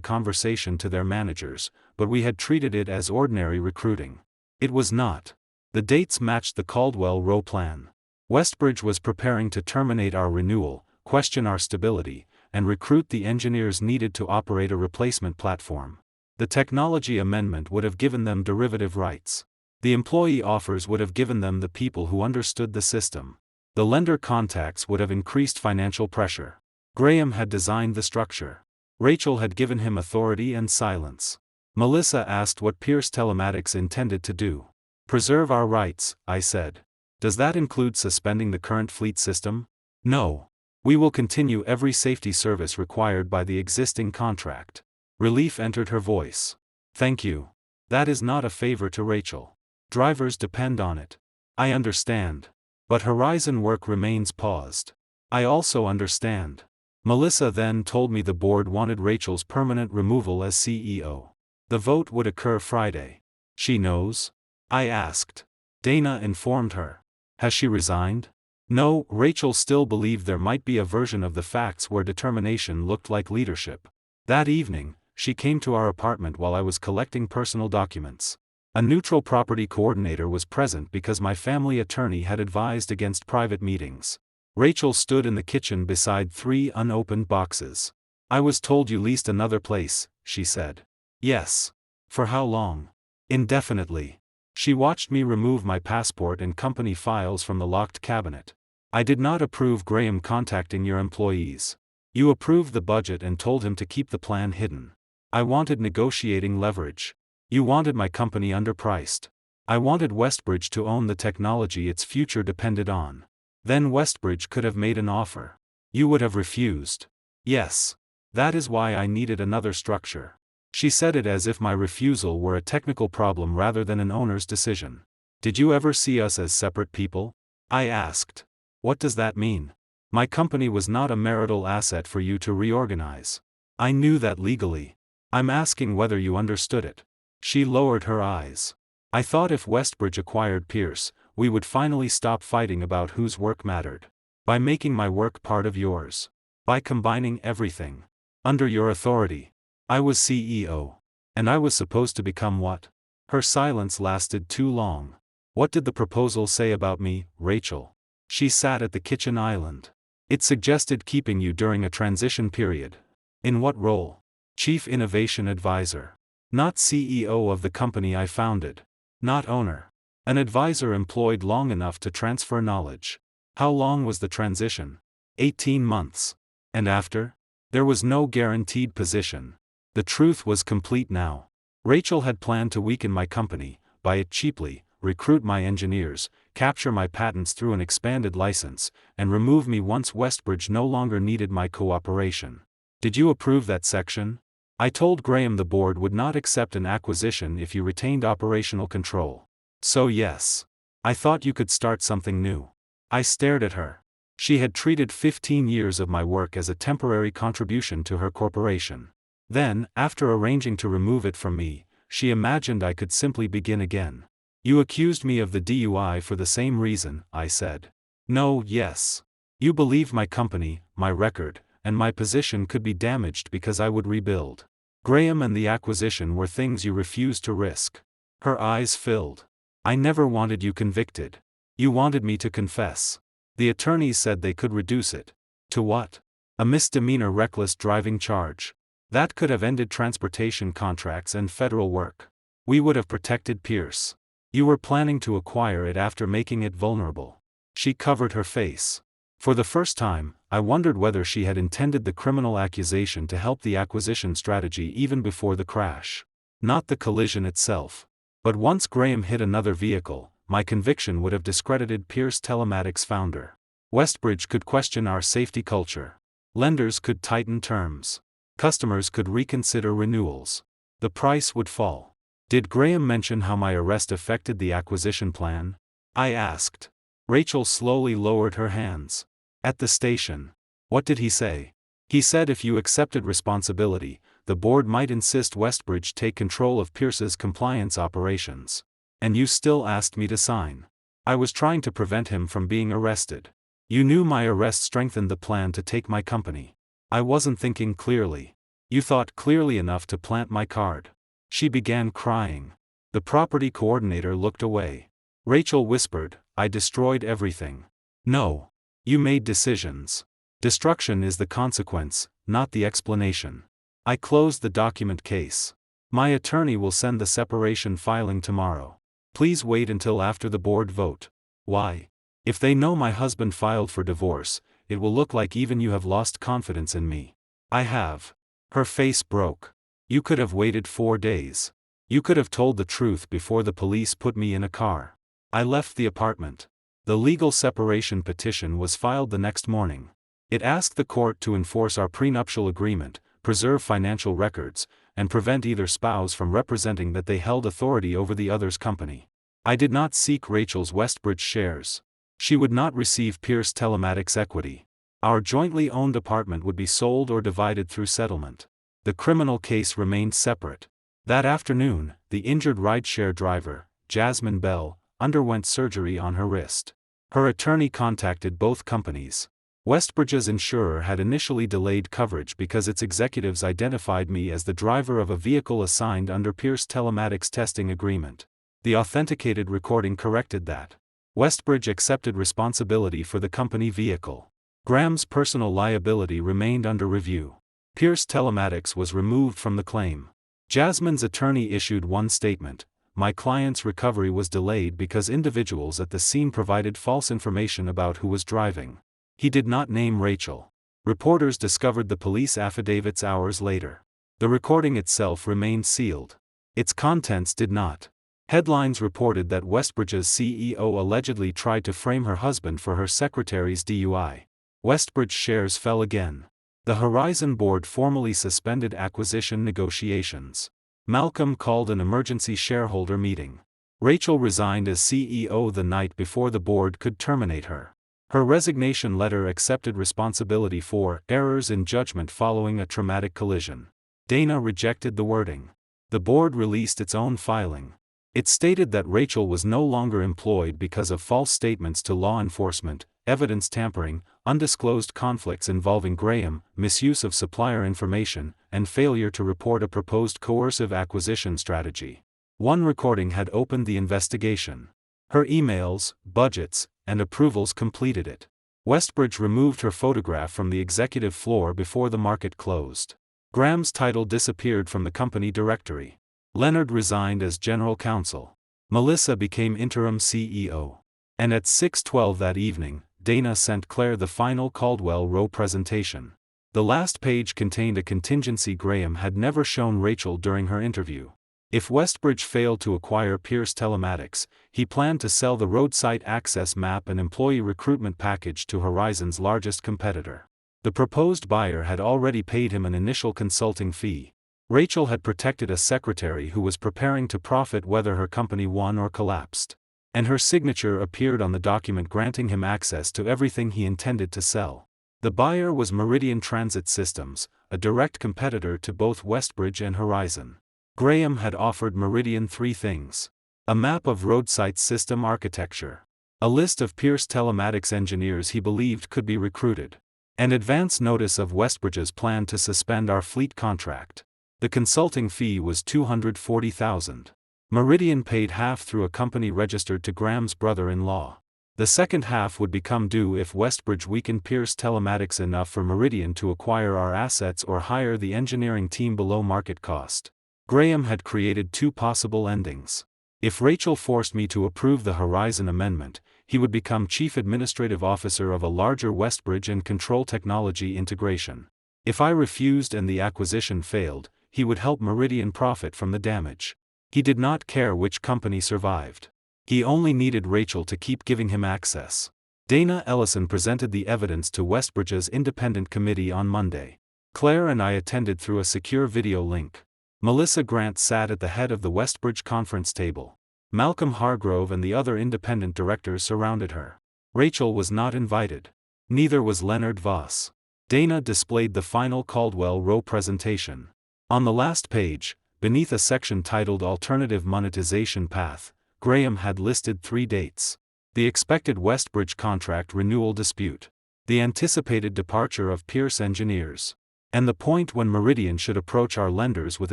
conversation to their managers, but we had treated it as ordinary recruiting. It was not. The dates matched the Caldwell-Rowe plan. Westbridge was preparing to terminate our renewal, question our stability, and recruit the engineers needed to operate a replacement platform. The technology amendment would have given them derivative rights. The employee offers would have given them the people who understood the system. The lender contacts would have increased financial pressure. Graham had designed the structure. Rachel had given him authority and silence. Melissa asked what Pierce Telematics intended to do. Preserve our rights, I said. Does that include suspending the current fleet system? No. We will continue every safety service required by the existing contract. Relief entered her voice. Thank you. That is not a favor to Rachel. Drivers depend on it. I understand. But Horizon work remains paused. I also understand. Melissa then told me the board wanted Rachel's permanent removal as CEO. The vote would occur Friday. She knows? I asked. Dana informed her. Has she resigned? No, Rachel still believed there might be a version of the facts where determination looked like leadership. That evening, she came to our apartment while I was collecting personal documents. A neutral property coordinator was present because my family attorney had advised against private meetings. Rachel stood in the kitchen beside 3 unopened boxes. I was told you leased another place, she said. Yes. For how long? Indefinitely. She watched me remove my passport and company files from the locked cabinet. I did not approve Graham contacting your employees. You approved the budget and told him to keep the plan hidden. I wanted negotiating leverage. You wanted my company underpriced. I wanted Westbridge to own the technology its future depended on. Then Westbridge could have made an offer. You would have refused. Yes. That is why I needed another structure. She said it as if my refusal were a technical problem rather than an owner's decision. Did you ever see us as separate people? I asked. What does that mean? My company was not a marital asset for you to reorganize. I knew that legally. I'm asking whether you understood it. She lowered her eyes. I thought if Westbridge acquired Pierce, we would finally stop fighting about whose work mattered. By making my work part of yours. By combining everything. Under your authority. I was CEO. And I was supposed to become what? Her silence lasted too long. What did the proposal say about me, Rachel? She sat at the kitchen island. It suggested keeping you during a transition period. In what role? Chief Innovation Advisor. Not CEO of the company I founded. Not owner. An advisor employed long enough to transfer knowledge. How long was the transition? 18 months. And after? There was no guaranteed position. The truth was complete now. Rachel had planned to weaken my company, buy it cheaply, recruit my engineers, capture my patents through an expanded license, and remove me once Westbridge no longer needed my cooperation. Did you approve that section? I told Graham the board would not accept an acquisition if you retained operational control. So yes. I thought you could start something new. I stared at her. She had treated 15 years of my work as a temporary contribution to her corporation. Then, after arranging to remove it from me, she imagined I could simply begin again. You accused me of the DUI for the same reason, I said. No, yes. You believed my company, my record, and my position could be damaged because I would rebuild. Graham and the acquisition were things you refused to risk. Her eyes filled. I never wanted you convicted. You wanted me to confess. The attorneys said they could reduce it. To what? A misdemeanor reckless driving charge. That could have ended transportation contracts and federal work. We would have protected Pierce. You were planning to acquire it after making it vulnerable. She covered her face. For the first time, I wondered whether she had intended the criminal accusation to help the acquisition strategy even before the crash. Not the collision itself. But once Graham hit another vehicle, my conviction would have discredited Pierce Telematics' founder. Westbridge could question our safety culture. Lenders could tighten terms. Customers could reconsider renewals. The price would fall. Did Graham mention how my arrest affected the acquisition plan? I asked. Rachel slowly lowered her hands. At the station. What did he say? He said if you accepted responsibility, the board might insist Westbridge take control of Pierce's compliance operations. And you still asked me to sign. I was trying to prevent him from being arrested. You knew my arrest strengthened the plan to take my company. I wasn't thinking clearly. You thought clearly enough to plant my card." She began crying. The property coordinator looked away. Rachel whispered, "I destroyed everything." "No. You made decisions. Destruction is the consequence, not the explanation." I closed the document case. My attorney will send the separation filing tomorrow. Please wait until after the board vote. Why? If they know my husband filed for divorce, it will look like even you have lost confidence in me. I have. Her face broke. You could have waited 4 days. You could have told the truth before the police put me in a car. I left the apartment. The legal separation petition was filed the next morning. It asked the court to enforce our prenuptial agreement, preserve financial records, and prevent either spouse from representing that they held authority over the other's company. I did not seek Rachel's Westbridge shares. She would not receive Pierce Telematics equity. Our jointly owned apartment would be sold or divided through settlement. The criminal case remained separate. That afternoon, the injured rideshare driver, Jasmine Bell, underwent surgery on her wrist. Her attorney contacted both companies. Westbridge's insurer had initially delayed coverage because its executives identified me as the driver of a vehicle assigned under Pierce Telematics testing agreement. The authenticated recording corrected that. Westbridge accepted responsibility for the company vehicle. Graham's personal liability remained under review. Pierce Telematics was removed from the claim. Jasmine's attorney issued one statement: "My client's recovery was delayed because individuals at the scene provided false information about who was driving." He did not name Rachel. Reporters discovered the police affidavits hours later. The recording itself remained sealed. Its contents did not. Headlines reported that Westbridge's CEO allegedly tried to frame her husband for her secretary's DUI. Westbridge shares fell again. The Horizon board formally suspended acquisition negotiations. Malcolm called an emergency shareholder meeting. Rachel resigned as CEO the night before the board could terminate her. Her resignation letter accepted responsibility for errors in judgment following a traumatic collision. Dana rejected the wording. The board released its own filing. It stated that Rachel was no longer employed because of false statements to law enforcement, evidence tampering, undisclosed conflicts involving Graham, misuse of supplier information, and failure to report a proposed coercive acquisition strategy. One recording had opened the investigation. Her emails, budgets, and approvals completed it. Westbridge removed her photograph from the executive floor before the market closed. Graham's title disappeared from the company directory. Leonard resigned as general counsel. Melissa became interim CEO. And at 6:12 that evening, Dana sent Claire the final Caldwell Row presentation. The last page contained a contingency Graham had never shown Rachel during her interview. If Westbridge failed to acquire Pierce Telematics, he planned to sell the roadside access map and employee recruitment package to Horizon's largest competitor. The proposed buyer had already paid him an initial consulting fee. Rachel had protected a secretary who was preparing to profit whether her company won or collapsed. And her signature appeared on the document granting him access to everything he intended to sell. The buyer was Meridian Transit Systems, a direct competitor to both Westbridge and Horizon. Graham had offered Meridian 3 things: a map of roadside system architecture, a list of Pierce Telematics engineers he believed could be recruited, and advance notice of Westbridge's plan to suspend our fleet contract. The consulting fee was $240,000. Meridian paid half through a company registered to Graham's brother-in-law. The second half would become due if Westbridge weakened Pierce Telematics enough for Meridian to acquire our assets or hire the engineering team below market cost. Graham had created 2 possible endings. If Rachel forced me to approve the Horizon amendment, he would become Chief Administrative Officer of a larger Westbridge and control technology integration. If I refused and the acquisition failed, he would help Meridian profit from the damage. He did not care which company survived. He only needed Rachel to keep giving him access. Dana Ellison presented the evidence to Westbridge's independent committee on Monday. Claire and I attended through a secure video link. Melissa Grant sat at the head of the Westbridge conference table. Malcolm Hargrove and the other independent directors surrounded her. Rachel was not invited. Neither was Leonard Voss. Dana displayed the final Caldwell Row presentation. On the last page, beneath a section titled Alternative Monetization Path, Graham had listed 3 dates: the expected Westbridge contract renewal dispute, the anticipated departure of Pierce engineers, and the point when Meridian should approach our lenders with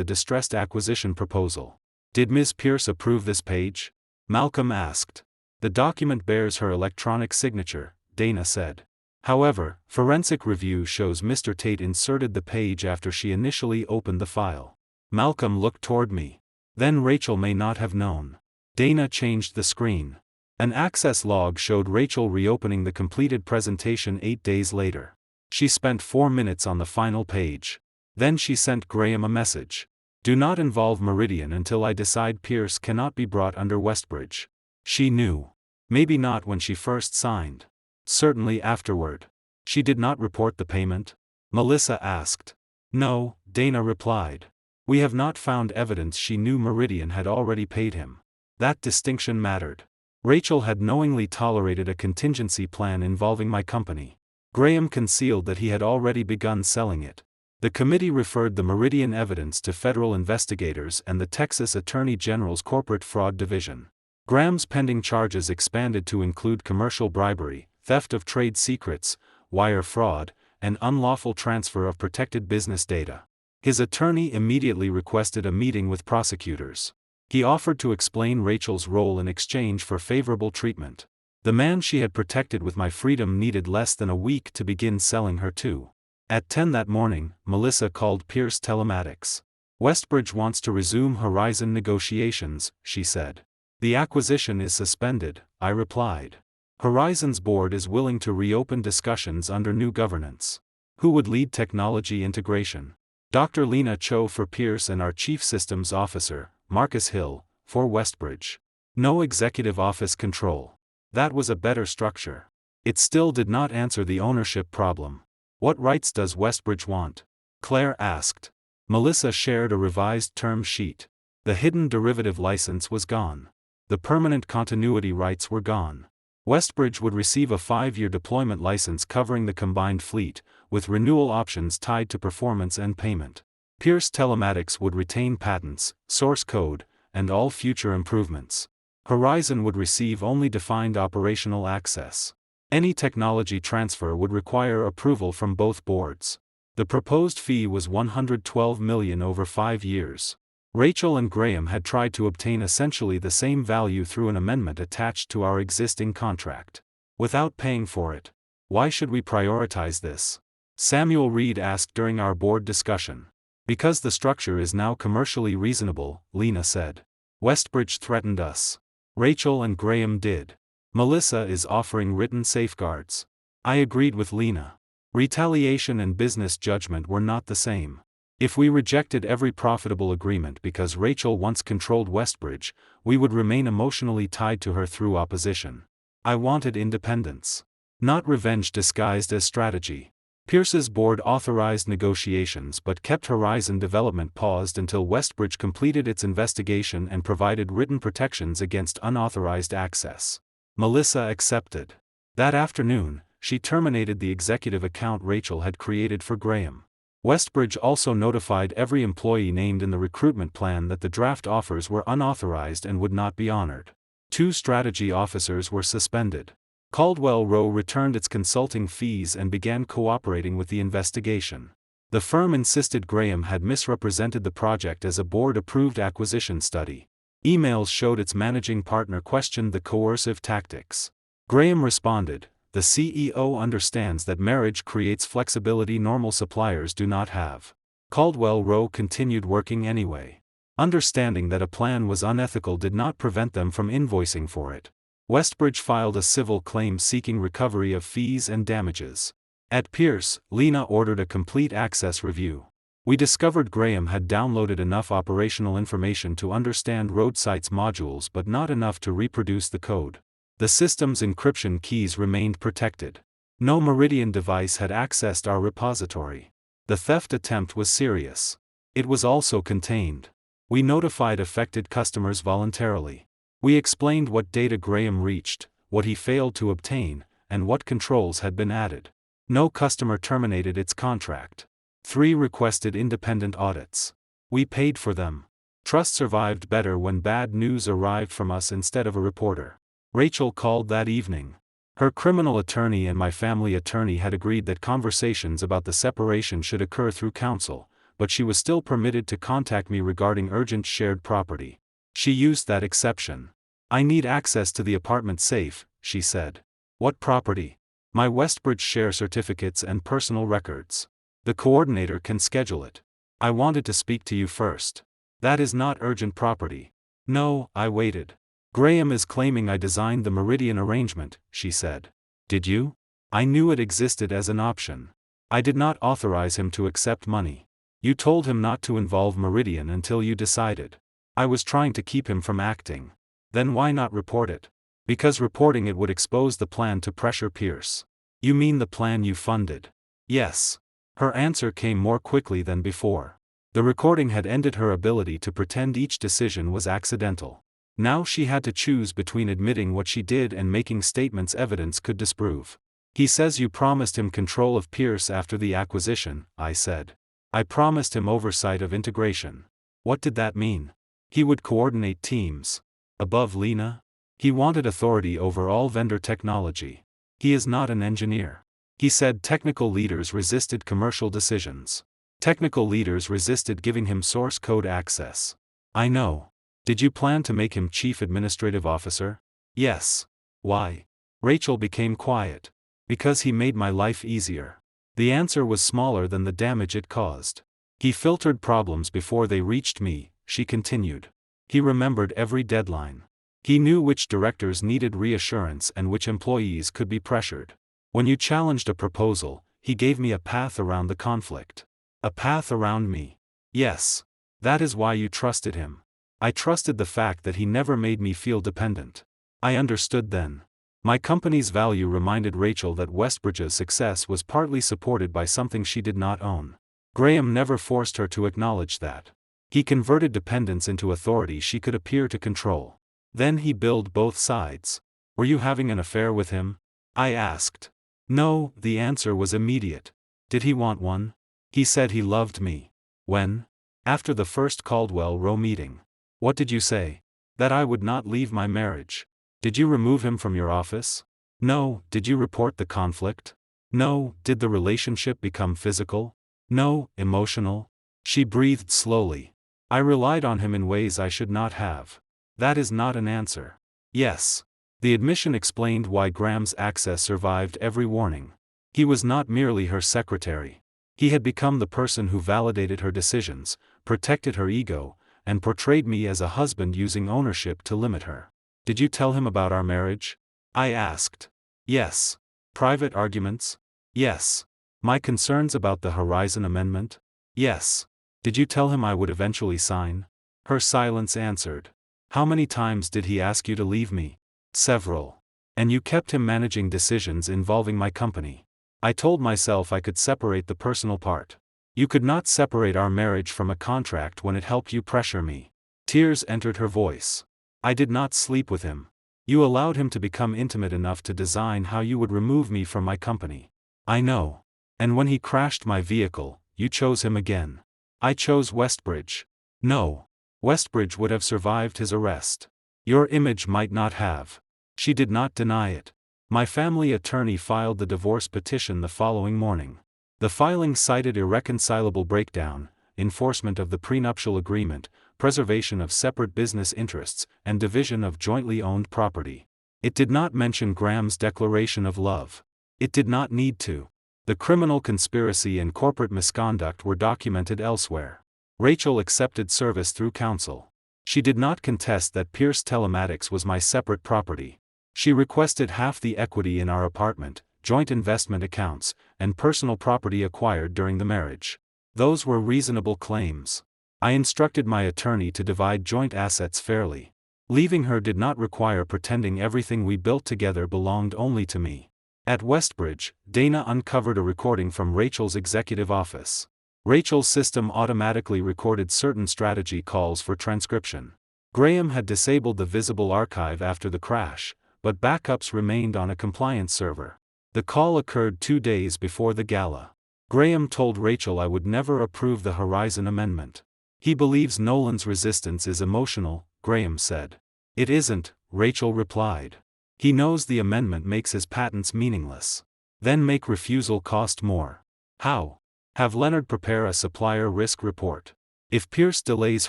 a distressed acquisition proposal. Did Ms. Pierce approve this page? Malcolm asked. The document bears her electronic signature, Dana said. However, forensic review shows Mr. Tate inserted the page after she initially opened the file. Malcolm looked toward me. Then Rachel may not have known. Dana changed the screen. An access log showed Rachel reopening the completed presentation 8 days later. She spent 4 minutes on the final page. Then she sent Graham a message. Do not involve Meridian until I decide Pierce cannot be brought under Westbridge. She knew. Maybe not when she first signed. Certainly afterward. She did not report the payment? Melissa asked. No, Dana replied. We have not found evidence she knew Meridian had already paid him. That distinction mattered. Rachel had knowingly tolerated a contingency plan involving my company. Graham concealed that he had already begun selling it. The committee referred the Meridian evidence to federal investigators and the Texas Attorney General's Corporate Fraud Division. Graham's pending charges expanded to include commercial bribery, theft of trade secrets, wire fraud, and unlawful transfer of protected business data. His attorney immediately requested a meeting with prosecutors. He offered to explain Rachel's role in exchange for favorable treatment. The man she had protected with my freedom needed less than a week to begin selling her too. At 10 that morning, Melissa called Pierce Telematics. Westbridge wants to resume Horizon negotiations, she said. The acquisition is suspended, I replied. Horizon's board is willing to reopen discussions under new governance. Who would lead technology integration? Dr. Lena Cho for Pierce and our Chief Systems Officer, Marcus Hill, for Westbridge. No executive office control. That was a better structure. It still did not answer the ownership problem. What rights does Westbridge want? Claire asked. Melissa shared a revised term sheet. The hidden derivative license was gone. The permanent continuity rights were gone. Westbridge would receive a 5-year deployment license covering the combined fleet, with renewal options tied to performance and payment. Pierce Telematics would retain patents, source code, and all future improvements. Horizon would receive only defined operational access. Any technology transfer would require approval from both boards. The proposed fee was $112 million over 5 years. Rachel and Graham had tried to obtain essentially the same value through an amendment attached to our existing contract. Without paying for it. Why should we prioritize this? Samuel Reed asked during our board discussion. Because the structure is now commercially reasonable, Lena said. Westbridge threatened us. Rachel and Graham did. Melissa is offering written safeguards. I agreed with Lena. Retaliation and business judgment were not the same. If we rejected every profitable agreement because Rachel once controlled Westbridge, we would remain emotionally tied to her through opposition. I wanted independence. Not revenge disguised as strategy. Pierce's board authorized negotiations but kept Horizon development paused until Westbridge completed its investigation and provided written protections against unauthorized access. Melissa accepted. That afternoon, she terminated the executive account Rachel had created for Graham. Westbridge also notified every employee named in the recruitment plan that the draft offers were unauthorized and would not be honored. 2 strategy officers were suspended. Caldwell Rowe returned its consulting fees and began cooperating with the investigation. The firm insisted Graham had misrepresented the project as a board-approved acquisition study. Emails showed its managing partner questioned the coercive tactics. Graham responded, "The CEO understands that marriage creates flexibility normal suppliers do not have." Caldwell Rowe continued working anyway. Understanding that a plan was unethical did not prevent them from invoicing for it. Westbridge filed a civil claim seeking recovery of fees and damages. At Pierce, Lena ordered a complete access review. We discovered Graham had downloaded enough operational information to understand RoadSite's modules but not enough to reproduce the code. The system's encryption keys remained protected. No Meridian device had accessed our repository. The theft attempt was serious. It was also contained. We notified affected customers voluntarily. We explained what data Graham reached, what he failed to obtain, and what controls had been added. No customer terminated its contract. 3 requested independent audits. We paid for them. Trust survived better when bad news arrived from us instead of a reporter. Rachel called that evening. Her criminal attorney and my family attorney had agreed that conversations about the separation should occur through counsel, but she was still permitted to contact me regarding urgent shared property. She used that exception. "I need access to the apartment safe," she said. "What property?" "My Westbridge share certificates and personal records. The coordinator can schedule it." "I wanted to speak to you first." "That is not urgent property." "No, I waited." "Graham is claiming I designed the Meridian arrangement," she said. "Did you?" "I knew it existed as an option. I did not authorize him to accept money." "You told him not to involve Meridian until you decided." "I was trying to keep him from acting." "Then why not report it?" "Because reporting it would expose the plan to pressure Pierce." "You mean the plan you funded?" "Yes." Her answer came more quickly than before. The recording had ended her ability to pretend each decision was accidental. Now she had to choose between admitting what she did and making statements evidence could disprove. "He says you promised him control of Pierce after the acquisition," I said. "I promised him oversight of integration." "What did that mean?" "He would coordinate teams." "Above Lena?" "He wanted authority over all vendor technology." "He is not an engineer." He said technical leaders resisted commercial decisions. Technical leaders resisted giving him source code access. "I know." "Did you plan to make him chief administrative officer?" "Yes." "Why?" Rachel became quiet. "Because he made my life easier." The answer was smaller than the damage it caused. "He filtered problems before they reached me," she continued. "He remembered every deadline. He knew which directors needed reassurance and which employees could be pressured. When you challenged a proposal, he gave me a path around the conflict." "A path around me?" "Yes. That is why you trusted him." "I trusted the fact that he never made me feel dependent." "I understood then." My company's value reminded Rachel that Westbridge's success was partly supported by something she did not own. Graham never forced her to acknowledge that. He converted dependence into authority she could appear to control. Then he billed both sides. "Were you having an affair with him?" I asked. "No," the answer was immediate. "Did he want one?" "He said he loved me." "When?" "After the first Caldwell Row meeting." "What did you say?" "That I would not leave my marriage." "Did you remove him from your office?" "No." "Did you report the conflict?" "No." "Did the relationship become physical?" "No." "Emotional?" She breathed slowly. "I relied on him in ways I should not have." "That is not an answer." "Yes." The admission explained why Graham's access survived every warning. He was not merely her secretary. He had become the person who validated her decisions, protected her ego, and portrayed me as a husband using ownership to limit her. "Did you tell him about our marriage?" I asked. "Yes." "Private arguments?" "Yes." "My concerns about the Horizon Amendment?" "Yes." "Did you tell him I would eventually sign?" Her silence answered. "How many times did he ask you to leave me?" "Several." "And you kept him managing decisions involving my company?" I told myself I could separate the personal part. "You could not separate our marriage from a contract when it helped you pressure me." Tears entered her voice. "I did not sleep with him. You allowed him to become intimate enough to design how you would remove me from my company." "I know. And when he crashed my vehicle, you chose him again." "I chose Westbridge." "No. Westbridge would have survived his arrest. Your image might not have." She did not deny it. My family attorney filed the divorce petition the following morning. The filing cited irreconcilable breakdown, enforcement of the prenuptial agreement, preservation of separate business interests, and division of jointly owned property. It did not mention Graham's declaration of love. It did not need to. The criminal conspiracy and corporate misconduct were documented elsewhere. Rachel accepted service through counsel. She did not contest that Pierce Telematics was my separate property. She requested half the equity in our apartment, joint investment accounts, and personal property acquired during the marriage. Those were reasonable claims. I instructed my attorney to divide joint assets fairly. Leaving her did not require pretending everything we built together belonged only to me. At Westbridge, Dana uncovered a recording from Rachel's executive office. Rachel's system automatically recorded certain strategy calls for transcription. Graham had disabled the visible archive after the crash, but backups remained on a compliance server. The call occurred 2 days before the gala. Graham told Rachel I would never approve the Horizon Amendment. He believes Nolan's resistance is emotional, Graham said. It isn't, Rachel replied. He knows the amendment makes his patents meaningless. Then make refusal cost more. How? Have Leonard prepare a supplier risk report. If Pierce delays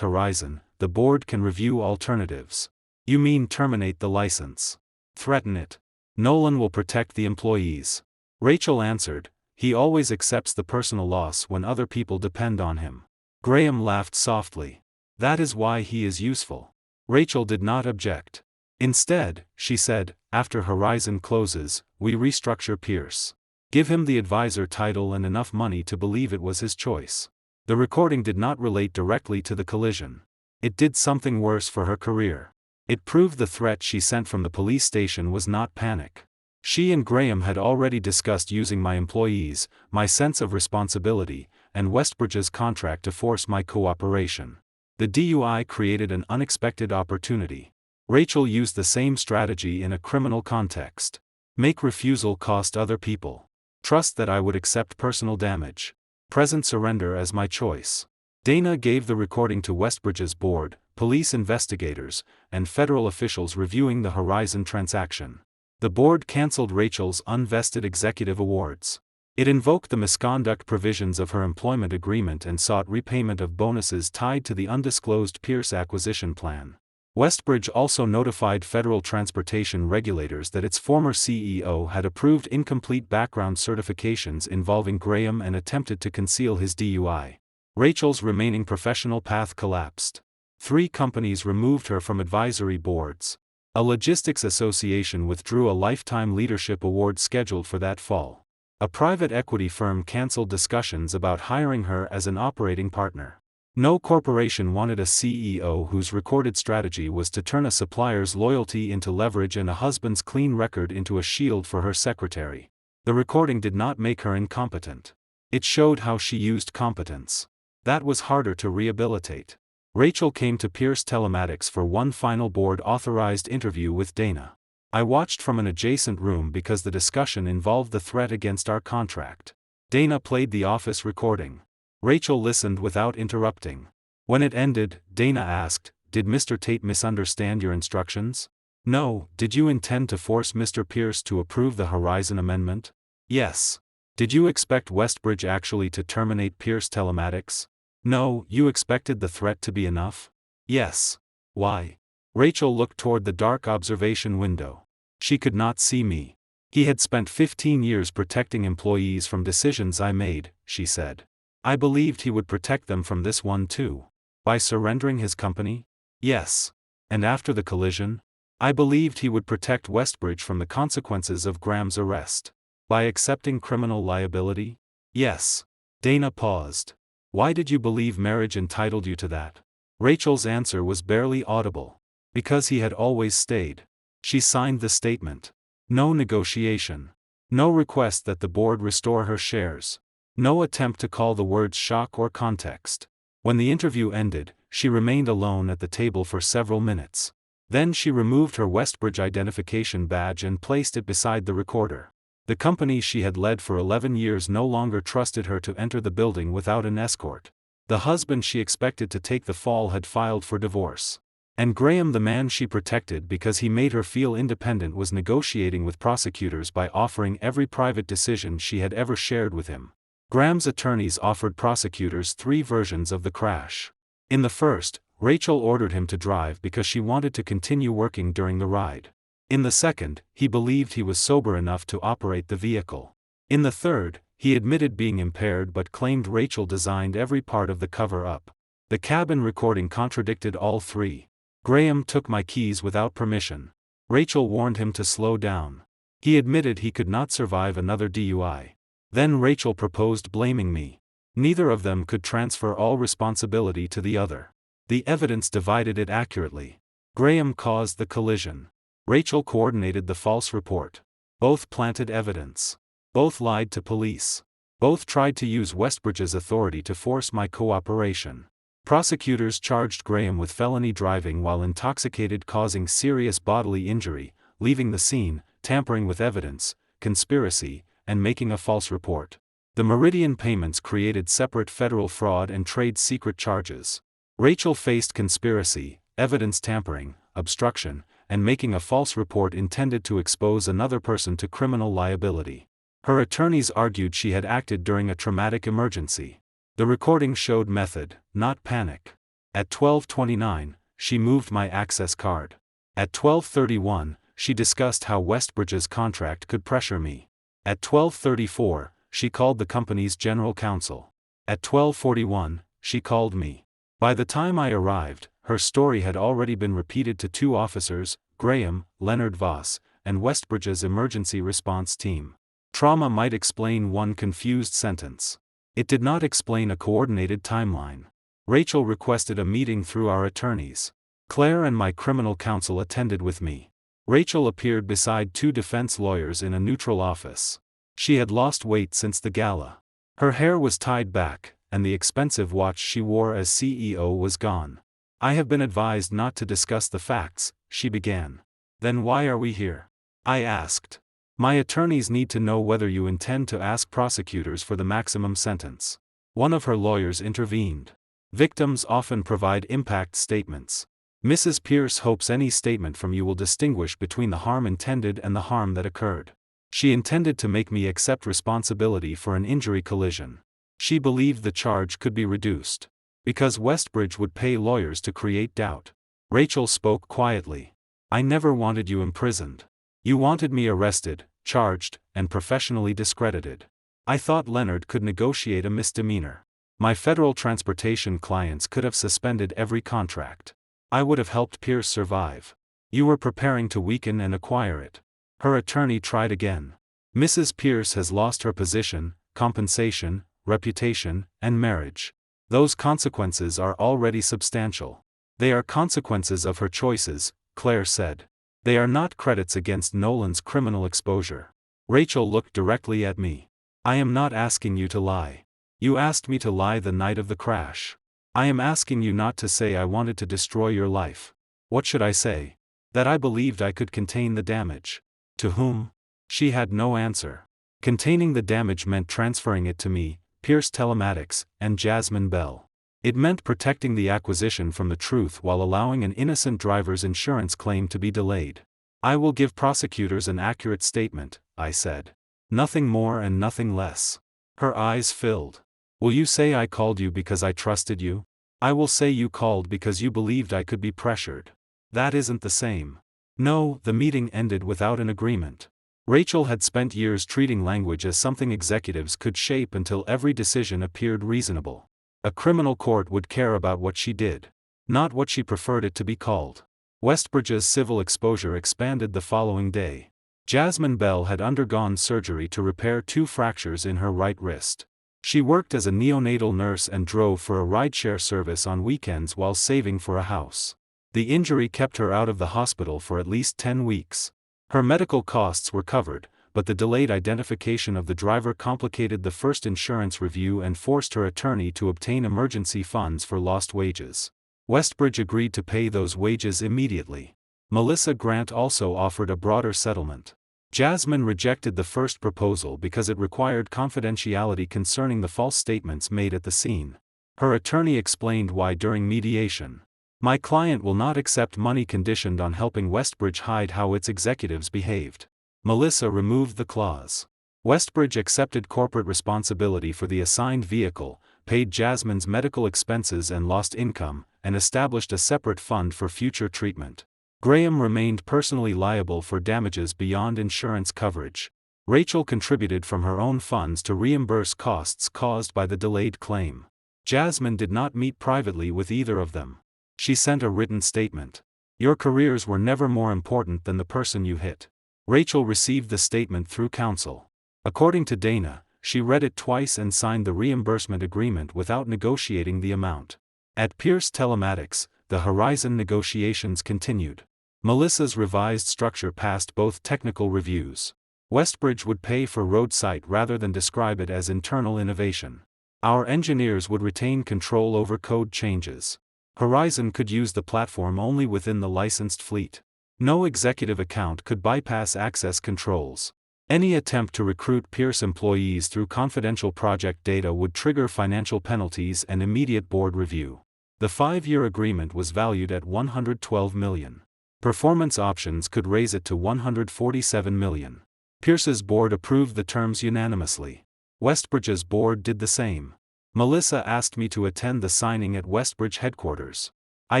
Horizon, the board can review alternatives. You mean terminate the license? Threaten it. Nolan will protect the employees. Rachel answered, he always accepts the personal loss when other people depend on him. Graham laughed softly. That is why he is useful. Rachel did not object. Instead, she said, after Horizon closes, we restructure Pierce. Give him the advisor title and enough money to believe it was his choice. The recording did not relate directly to the collision. It did something worse for her career. It proved the threat she sent from the police station was not panic. She and Graham had already discussed using my employees, my sense of responsibility, and Westbridge's contract to force my cooperation. The DUI created an unexpected opportunity. Rachel used the same strategy in a criminal context. Make refusal cost other people. Trust that I would accept personal damage. Present surrender as my choice. Dana gave the recording to Westbridge's board, police investigators, and federal officials reviewing the Horizon transaction. The board cancelled Rachel's unvested executive awards. It invoked the misconduct provisions of her employment agreement and sought repayment of bonuses tied to the undisclosed Pierce acquisition plan. Westbridge also notified federal transportation regulators that its former CEO had approved incomplete background certifications involving Graham and attempted to conceal his DUI. Rachel's remaining professional path collapsed. 3 companies removed her from advisory boards. A logistics association withdrew a lifetime leadership award scheduled for that fall. A private equity firm canceled discussions about hiring her as an operating partner. No corporation wanted a CEO whose recorded strategy was to turn a supplier's loyalty into leverage and a husband's clean record into a shield for her secretary. The recording did not make her incompetent. It showed how she used competence. That was harder to rehabilitate. Rachel came to Pierce Telematics for one final board-authorized interview with Dana. I watched from an adjacent room because the discussion involved the threat against our contract. Dana played the office recording. Rachel listened without interrupting. When it ended, Dana asked, "Did Mr. Tate misunderstand your instructions?" "No." "Did you intend to force Mr. Pierce to approve the Horizon Amendment?" "Yes." "Did you expect Westbridge actually to terminate Pierce Telematics?" "No." "You expected the threat to be enough?" "Yes." "Why?" Rachel looked toward the dark observation window. She could not see me. "He had spent 15 years protecting employees from decisions I made," she said. "I believed he would protect them from this one too." "By surrendering his company?" "Yes." "And after the collision?" "I believed he would protect Westbridge from the consequences of Graham's arrest." "By accepting criminal liability?" "Yes." Dana paused. "Why did you believe marriage entitled you to that?" Rachel's answer was barely audible. "Because he had always stayed." She signed the statement. No negotiation. No request that the board restore her shares. No attempt to call the words shock or context. When the interview ended, she remained alone at the table for several minutes. Then she removed her Westbridge identification badge and placed it beside the recorder. The company she had led for 11 years no longer trusted her to enter the building without an escort. The husband she expected to take the fall had filed for divorce. And Graham, the man she protected because he made her feel independent, was negotiating with prosecutors by offering every private decision she had ever shared with him. Graham's attorneys offered prosecutors 3 versions of the crash. In the first, Rachel ordered him to drive because she wanted to continue working during the ride. In the second, he believed he was sober enough to operate the vehicle. In the third, he admitted being impaired but claimed Rachel designed every part of the cover-up. The cabin recording contradicted all 3. "Graham took my keys without permission." Rachel warned him to slow down. He admitted he could not survive another DUI. Then Rachel proposed blaming me. Neither of them could transfer all responsibility to the other. The evidence divided it accurately. Graham caused the collision. Rachel coordinated the false report. Both planted evidence. Both lied to police. Both tried to use Westbridge's authority to force my cooperation. Prosecutors charged Graham with felony driving while intoxicated, causing serious bodily injury, leaving the scene, tampering with evidence, conspiracy, and making a false report. The Meridian payments created separate federal fraud and trade secret charges. Rachel faced conspiracy, evidence tampering, obstruction, and making a false report intended to expose another person to criminal liability. Her attorneys argued she had acted during a traumatic emergency. The recording showed method, not panic. At 12:29, she moved my access card. At 12:31, she discussed how Westbridge's contract could pressure me. At 12:34, she called the company's general counsel. At 12:41, she called me. By the time I arrived, her story had already been repeated to 2 officers, Graham, Leonard Voss, and Westbridge's emergency response team. Trauma might explain one confused sentence. It did not explain a coordinated timeline. Rachel requested a meeting through our attorneys. Claire and my criminal counsel attended with me. Rachel appeared beside 2 defense lawyers in a neutral office. She had lost weight since the gala. Her hair was tied back, and the expensive watch she wore as CEO was gone. "I have been advised not to discuss the facts," she began. "Then why are we here?" I asked. "My attorneys need to know whether you intend to ask prosecutors for the maximum sentence." One of her lawyers intervened. "Victims often provide impact statements. Mrs. Pierce hopes any statement from you will distinguish between the harm intended and the harm that occurred. She intended to make me accept responsibility for an injury collision. She believed the charge could be reduced, because Westbridge would pay lawyers to create doubt." Rachel spoke quietly. "I never wanted you imprisoned. You wanted me arrested, charged, and professionally discredited. I thought Leonard could negotiate a misdemeanor. My federal transportation clients could have suspended every contract. I would have helped Pierce survive. You were preparing to weaken and acquire it." Her attorney tried again. "Mrs. Pierce has lost her position, compensation, reputation, and marriage. Those consequences are already substantial." "They are consequences of her choices," Claire said. "They are not credits against Nolan's criminal exposure." Rachel looked directly at me. "I am not asking you to lie. You asked me to lie the night of the crash. I am asking you not to say I wanted to destroy your life. What should I say? That I believed I could contain the damage." "To whom?" She had no answer. Containing the damage meant transferring it to me, Pierce Telematics, and Jasmine Bell. It meant protecting the acquisition from the truth while allowing an innocent driver's insurance claim to be delayed. "I will give prosecutors an accurate statement," I said. "Nothing more and nothing less." Her eyes filled. "Will you say I called you because I trusted you? I will say you called because you believed I could be pressured. That isn't the same." No, the meeting ended without an agreement. Rachel had spent years treating language as something executives could shape until every decision appeared reasonable. A criminal court would care about what she did, not what she preferred it to be called. Westbridge's civil exposure expanded the following day. Jasmine Bell had undergone surgery to repair 2 fractures in her right wrist. She worked as a neonatal nurse and drove for a rideshare service on weekends while saving for a house. The injury kept her out of the hospital for at least 10 weeks. Her medical costs were covered, but the delayed identification of the driver complicated the first insurance review and forced her attorney to obtain emergency funds for lost wages. Westbridge agreed to pay those wages immediately. Melissa Grant also offered a broader settlement. Jasmine rejected the first proposal because it required confidentiality concerning the false statements made at the scene. Her attorney explained why during mediation. "My client will not accept money conditioned on helping Westbridge hide how its executives behaved." Melissa removed the clause. Westbridge accepted corporate responsibility for the assigned vehicle, paid Jasmine's medical expenses and lost income, and established a separate fund for future treatment. Graham remained personally liable for damages beyond insurance coverage. Rachel contributed from her own funds to reimburse costs caused by the delayed claim. Jasmine did not meet privately with either of them. She sent a written statement. "Your careers were never more important than the person you hit." Rachel received the statement through counsel. According to Dana, she read it twice and signed the reimbursement agreement without negotiating the amount. At Pierce Telematics, the Horizon negotiations continued. Melissa's revised structure passed both technical reviews. Westbridge would pay for roadside rather than describe it as internal innovation. Our engineers would retain control over code changes. Horizon could use the platform only within the licensed fleet. No executive account could bypass access controls. Any attempt to recruit Pierce employees through confidential project data would trigger financial penalties and immediate board review. The 5-year agreement was valued at $112 million. Performance options could raise it to $147 million. Pierce's board approved the terms unanimously. Westbridge's board did the same. Melissa asked me to attend the signing at Westbridge headquarters. I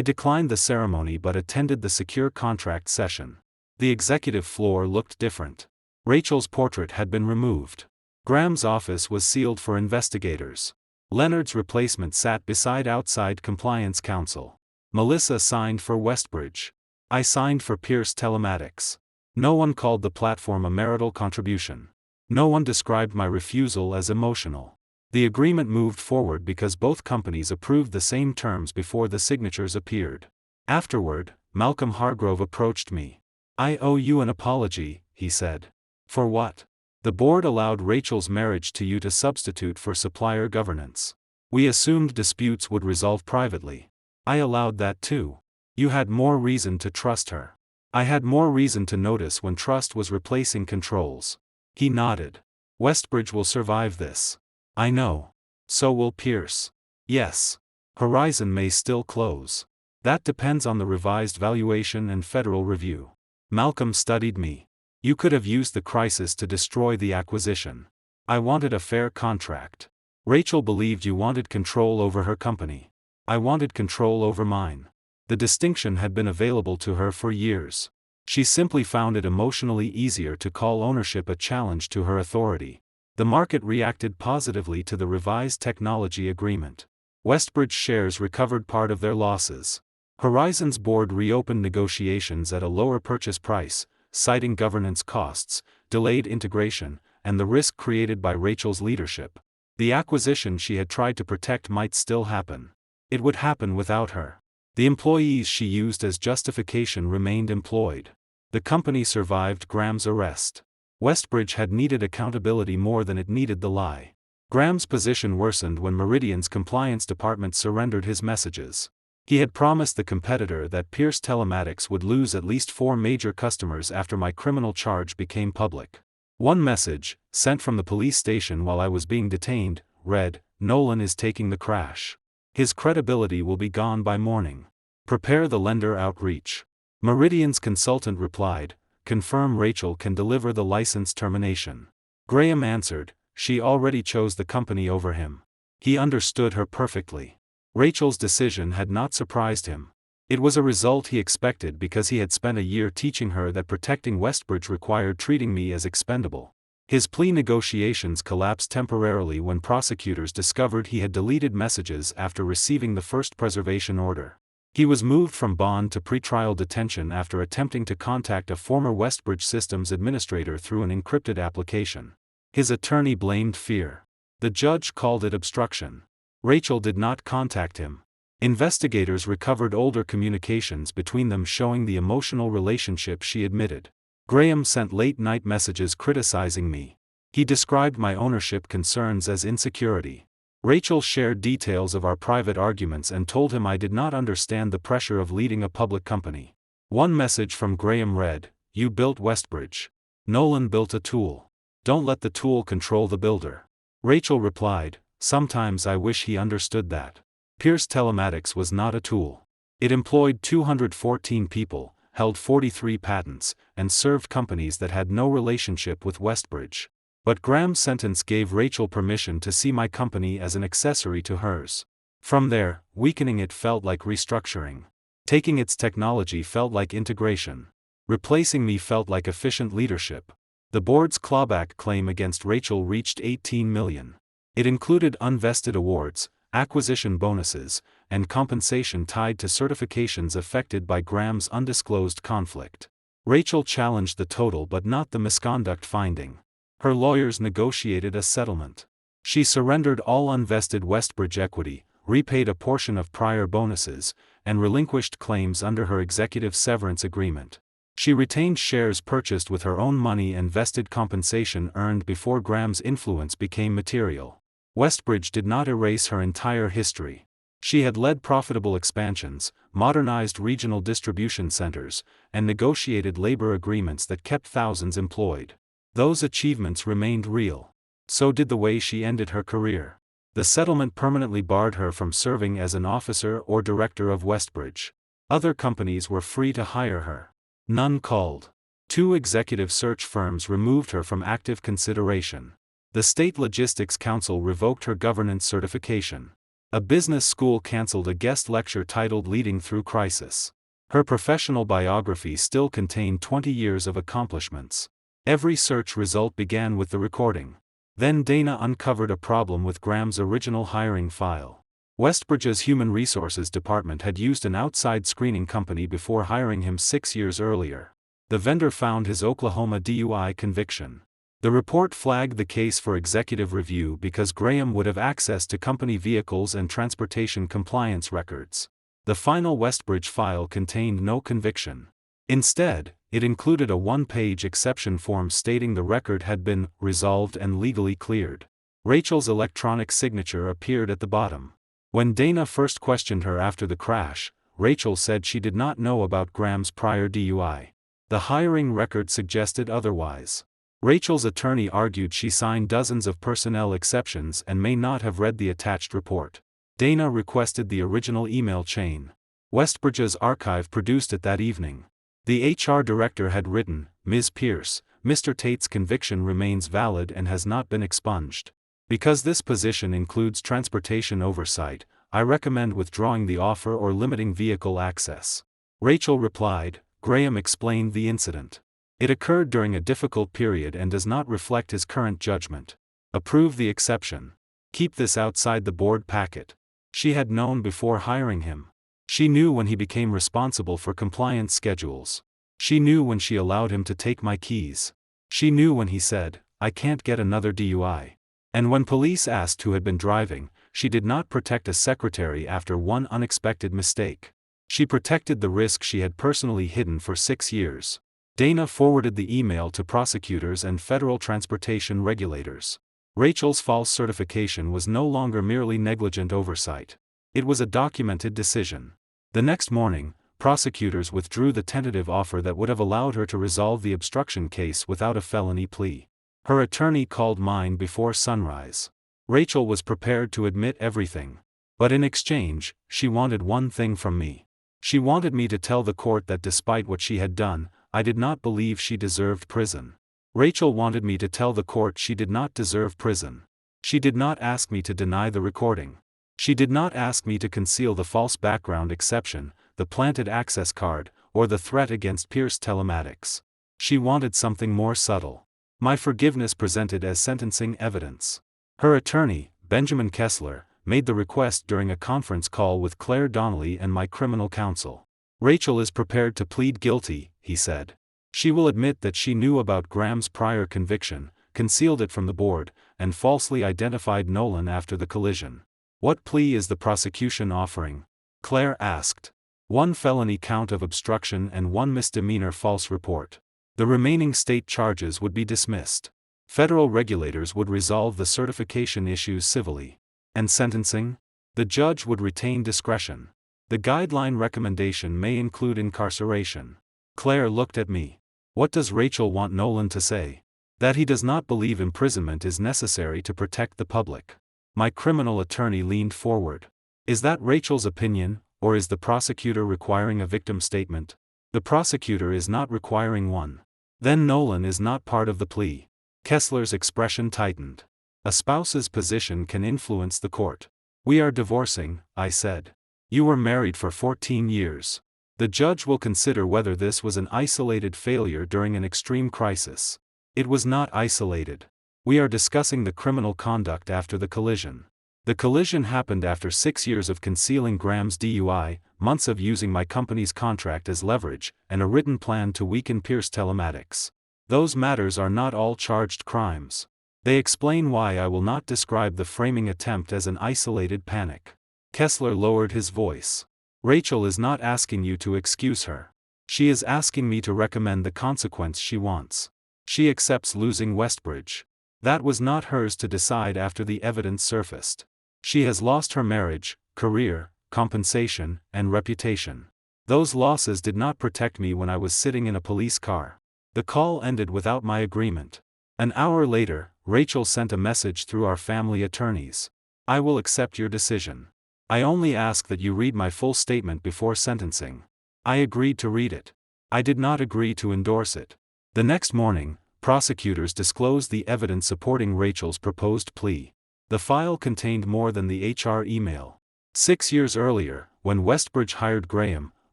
declined the ceremony but attended the secure contract session. The executive floor looked different. Rachel's portrait had been removed. Graham's office was sealed for investigators. Leonard's replacement sat beside outside compliance counsel. Melissa signed for Westbridge. I signed for Pierce Telematics. No one called the platform a marital contribution. No one described my refusal as emotional. The agreement moved forward because both companies approved the same terms before the signatures appeared. Afterward, Malcolm Hargrove approached me. "I owe you an apology," he said. "For what?" "The board allowed Rachel's marriage to you to substitute for supplier governance. We assumed disputes would resolve privately. I allowed that too. You had more reason to trust her. I had more reason to notice when trust was replacing controls." He nodded. "Westbridge will survive this." "I know. So will Pierce." "Yes. Horizon may still close. That depends on the revised valuation and federal review." Malcolm studied me. "You could have used the crisis to destroy the acquisition. I wanted a fair contract. Rachel believed you wanted control over her company. I wanted control over mine." The distinction had been available to her for years. She simply found it emotionally easier to call ownership a challenge to her authority. The market reacted positively to the revised technology agreement. Westbridge shares recovered part of their losses. Horizon's board reopened negotiations at a lower purchase price, citing governance costs, delayed integration, and the risk created by Rachel's leadership. The acquisition she had tried to protect might still happen. It would happen without her. The employees she used as justification remained employed. The company survived Graham's arrest. Westbridge had needed accountability more than it needed the lie. Graham's position worsened when Meridian's compliance department surrendered his messages. He had promised the competitor that Pierce Telematics would lose at least 4 major customers after my criminal charge became public. One message, sent from the police station while I was being detained, read, "Nolan is taking the crash. His credibility will be gone by morning. Prepare the lender outreach." Meridian's consultant replied, "Confirm Rachel can deliver the license termination." Graham answered, "She already chose the company over him." He understood her perfectly. Rachel's decision had not surprised him. It was a result he expected because he had spent a year teaching her that protecting Westbridge required treating me as expendable. His plea negotiations collapsed temporarily when prosecutors discovered he had deleted messages after receiving the first preservation order. He was moved from bond to pretrial detention after attempting to contact a former Westbridge systems administrator through an encrypted application. His attorney blamed fear. The judge called it obstruction. Rachel did not contact him. Investigators recovered older communications between them showing the emotional relationship she admitted. Graham sent late-night messages criticizing me. He described my ownership concerns as insecurity. Rachel shared details of our private arguments and told him I did not understand the pressure of leading a public company. One message from Graham read, "You built Westbridge. Nolan built a tool. Don't let the tool control the builder." Rachel replied, "Sometimes I wish he understood that. Pierce Telematics was not a tool. It employed 214 people, held 43 patents, and served companies that had no relationship with Westbridge." But Graham's sentence gave Rachel permission to see my company as an accessory to hers. From there, weakening it felt like restructuring. Taking its technology felt like integration. Replacing me felt like efficient leadership. The board's clawback claim against Rachel reached $18 million. It included unvested awards, acquisition bonuses, and compensation tied to certifications affected by Graham's undisclosed conflict. Rachel challenged the total but not the misconduct finding. Her lawyers negotiated a settlement. She surrendered all unvested Westbridge equity, repaid a portion of prior bonuses, and relinquished claims under her executive severance agreement. She retained shares purchased with her own money and vested compensation earned before Graham's influence became material. Westbridge did not erase her entire history. She had led profitable expansions, modernized regional distribution centers, and negotiated labor agreements that kept thousands employed. Those achievements remained real. So did the way she ended her career. The settlement permanently barred her from serving as an officer or director of Westbridge. Other companies were free to hire her. None called. 2 executive search firms removed her from active consideration. The State Logistics Council revoked her governance certification. A business school canceled a guest lecture titled Leading Through Crisis. Her professional biography still contained 20 years of accomplishments. Every search result began with the recording. Then Dana uncovered a problem with Graham's original hiring file. Westbridge's Human Resources Department had used an outside screening company before hiring him 6 years earlier. The vendor found his Oklahoma DUI conviction. The report flagged the case for executive review because Graham would have access to company vehicles and transportation compliance records. The final Westbridge file contained no conviction. Instead, it included a 1-page exception form stating the record had been resolved and legally cleared. Rachel's electronic signature appeared at the bottom. When Dana first questioned her after the crash, Rachel said she did not know about Graham's prior DUI. The hiring record suggested otherwise. Rachel's attorney argued she signed dozens of personnel exceptions and may not have read the attached report. Dana requested the original email chain. Westbridge's archive produced it that evening. The HR director had written, "Ms. Pierce, Mr. Tate's conviction remains valid and has not been expunged. Because this position includes transportation oversight, I recommend withdrawing the offer or limiting vehicle access." Rachel replied, "Graham explained the incident. It occurred during a difficult period and does not reflect his current judgment. Approve the exception. Keep this outside the board packet." She had known before hiring him. She knew when he became responsible for compliance schedules. She knew when she allowed him to take my keys. She knew when he said, "I can't get another DUI." And when police asked who had been driving, she did not protect a secretary after one unexpected mistake. She protected the risk she had personally hidden for 6 years. Dana forwarded the email to prosecutors and federal transportation regulators. Rachel's false certification was no longer merely negligent oversight. It was a documented decision. The next morning, prosecutors withdrew the tentative offer that would have allowed her to resolve the obstruction case without a felony plea. Her attorney called mine before sunrise. Rachel was prepared to admit everything. But in exchange, she wanted one thing from me. She wanted me to tell the court that despite what she had done, I did not believe she deserved prison. Rachel wanted me to tell the court she did not deserve prison. She did not ask me to deny the recording. She did not ask me to conceal the false background exception, the planted access card, or the threat against Pierce Telematics. She wanted something more subtle. My forgiveness presented as sentencing evidence. Her attorney, Benjamin Kessler, made the request during a conference call with Claire Donnelly and my criminal counsel. "Rachel is prepared to plead guilty," he said. "She will admit that she knew about Graham's prior conviction, concealed it from the board, and falsely identified Nolan after the collision." "What plea is the prosecution offering?" Claire asked. "1 felony count of obstruction and 1 misdemeanor false report. The remaining state charges would be dismissed. Federal regulators would resolve the certification issues civilly. And sentencing? The judge would retain discretion. The guideline recommendation may include incarceration." Claire looked at me. "What does Rachel want Nolan to say? That he does not believe imprisonment is necessary to protect the public." My criminal attorney leaned forward. "Is that Rachel's opinion, or is the prosecutor requiring a victim statement?" "The prosecutor is not requiring one." "Then Nolan is not part of the plea." Kessler's expression tightened. "A spouse's position can influence the court." "We are divorcing," I said. "You were married for 14 years. The judge will consider whether this was an isolated failure during an extreme crisis." "It was not isolated. We are discussing the criminal conduct after the collision. The collision happened after 6 years of concealing Graham's DUI, months of using my company's contract as leverage, and a written plan to weaken Pierce Telematics. Those matters are not all charged crimes. They explain why I will not describe the framing attempt as an isolated panic." Kessler lowered his voice. "Rachel is not asking you to excuse her. She is asking me to recommend the consequence she wants. She accepts losing Westbridge. That was not hers to decide after the evidence surfaced. She has lost her marriage, career, compensation, and reputation. Those losses did not protect me when I was sitting in a police car." The call ended without my agreement. An hour later, Rachel sent a message through our family attorneys. I will accept your decision. I only ask that you read my full statement before sentencing. I agreed to read it. I did not agree to endorse it. The next morning, prosecutors disclosed the evidence supporting Rachel's proposed plea. The file contained more than the HR email. 6 years earlier, when Westbridge hired Graham,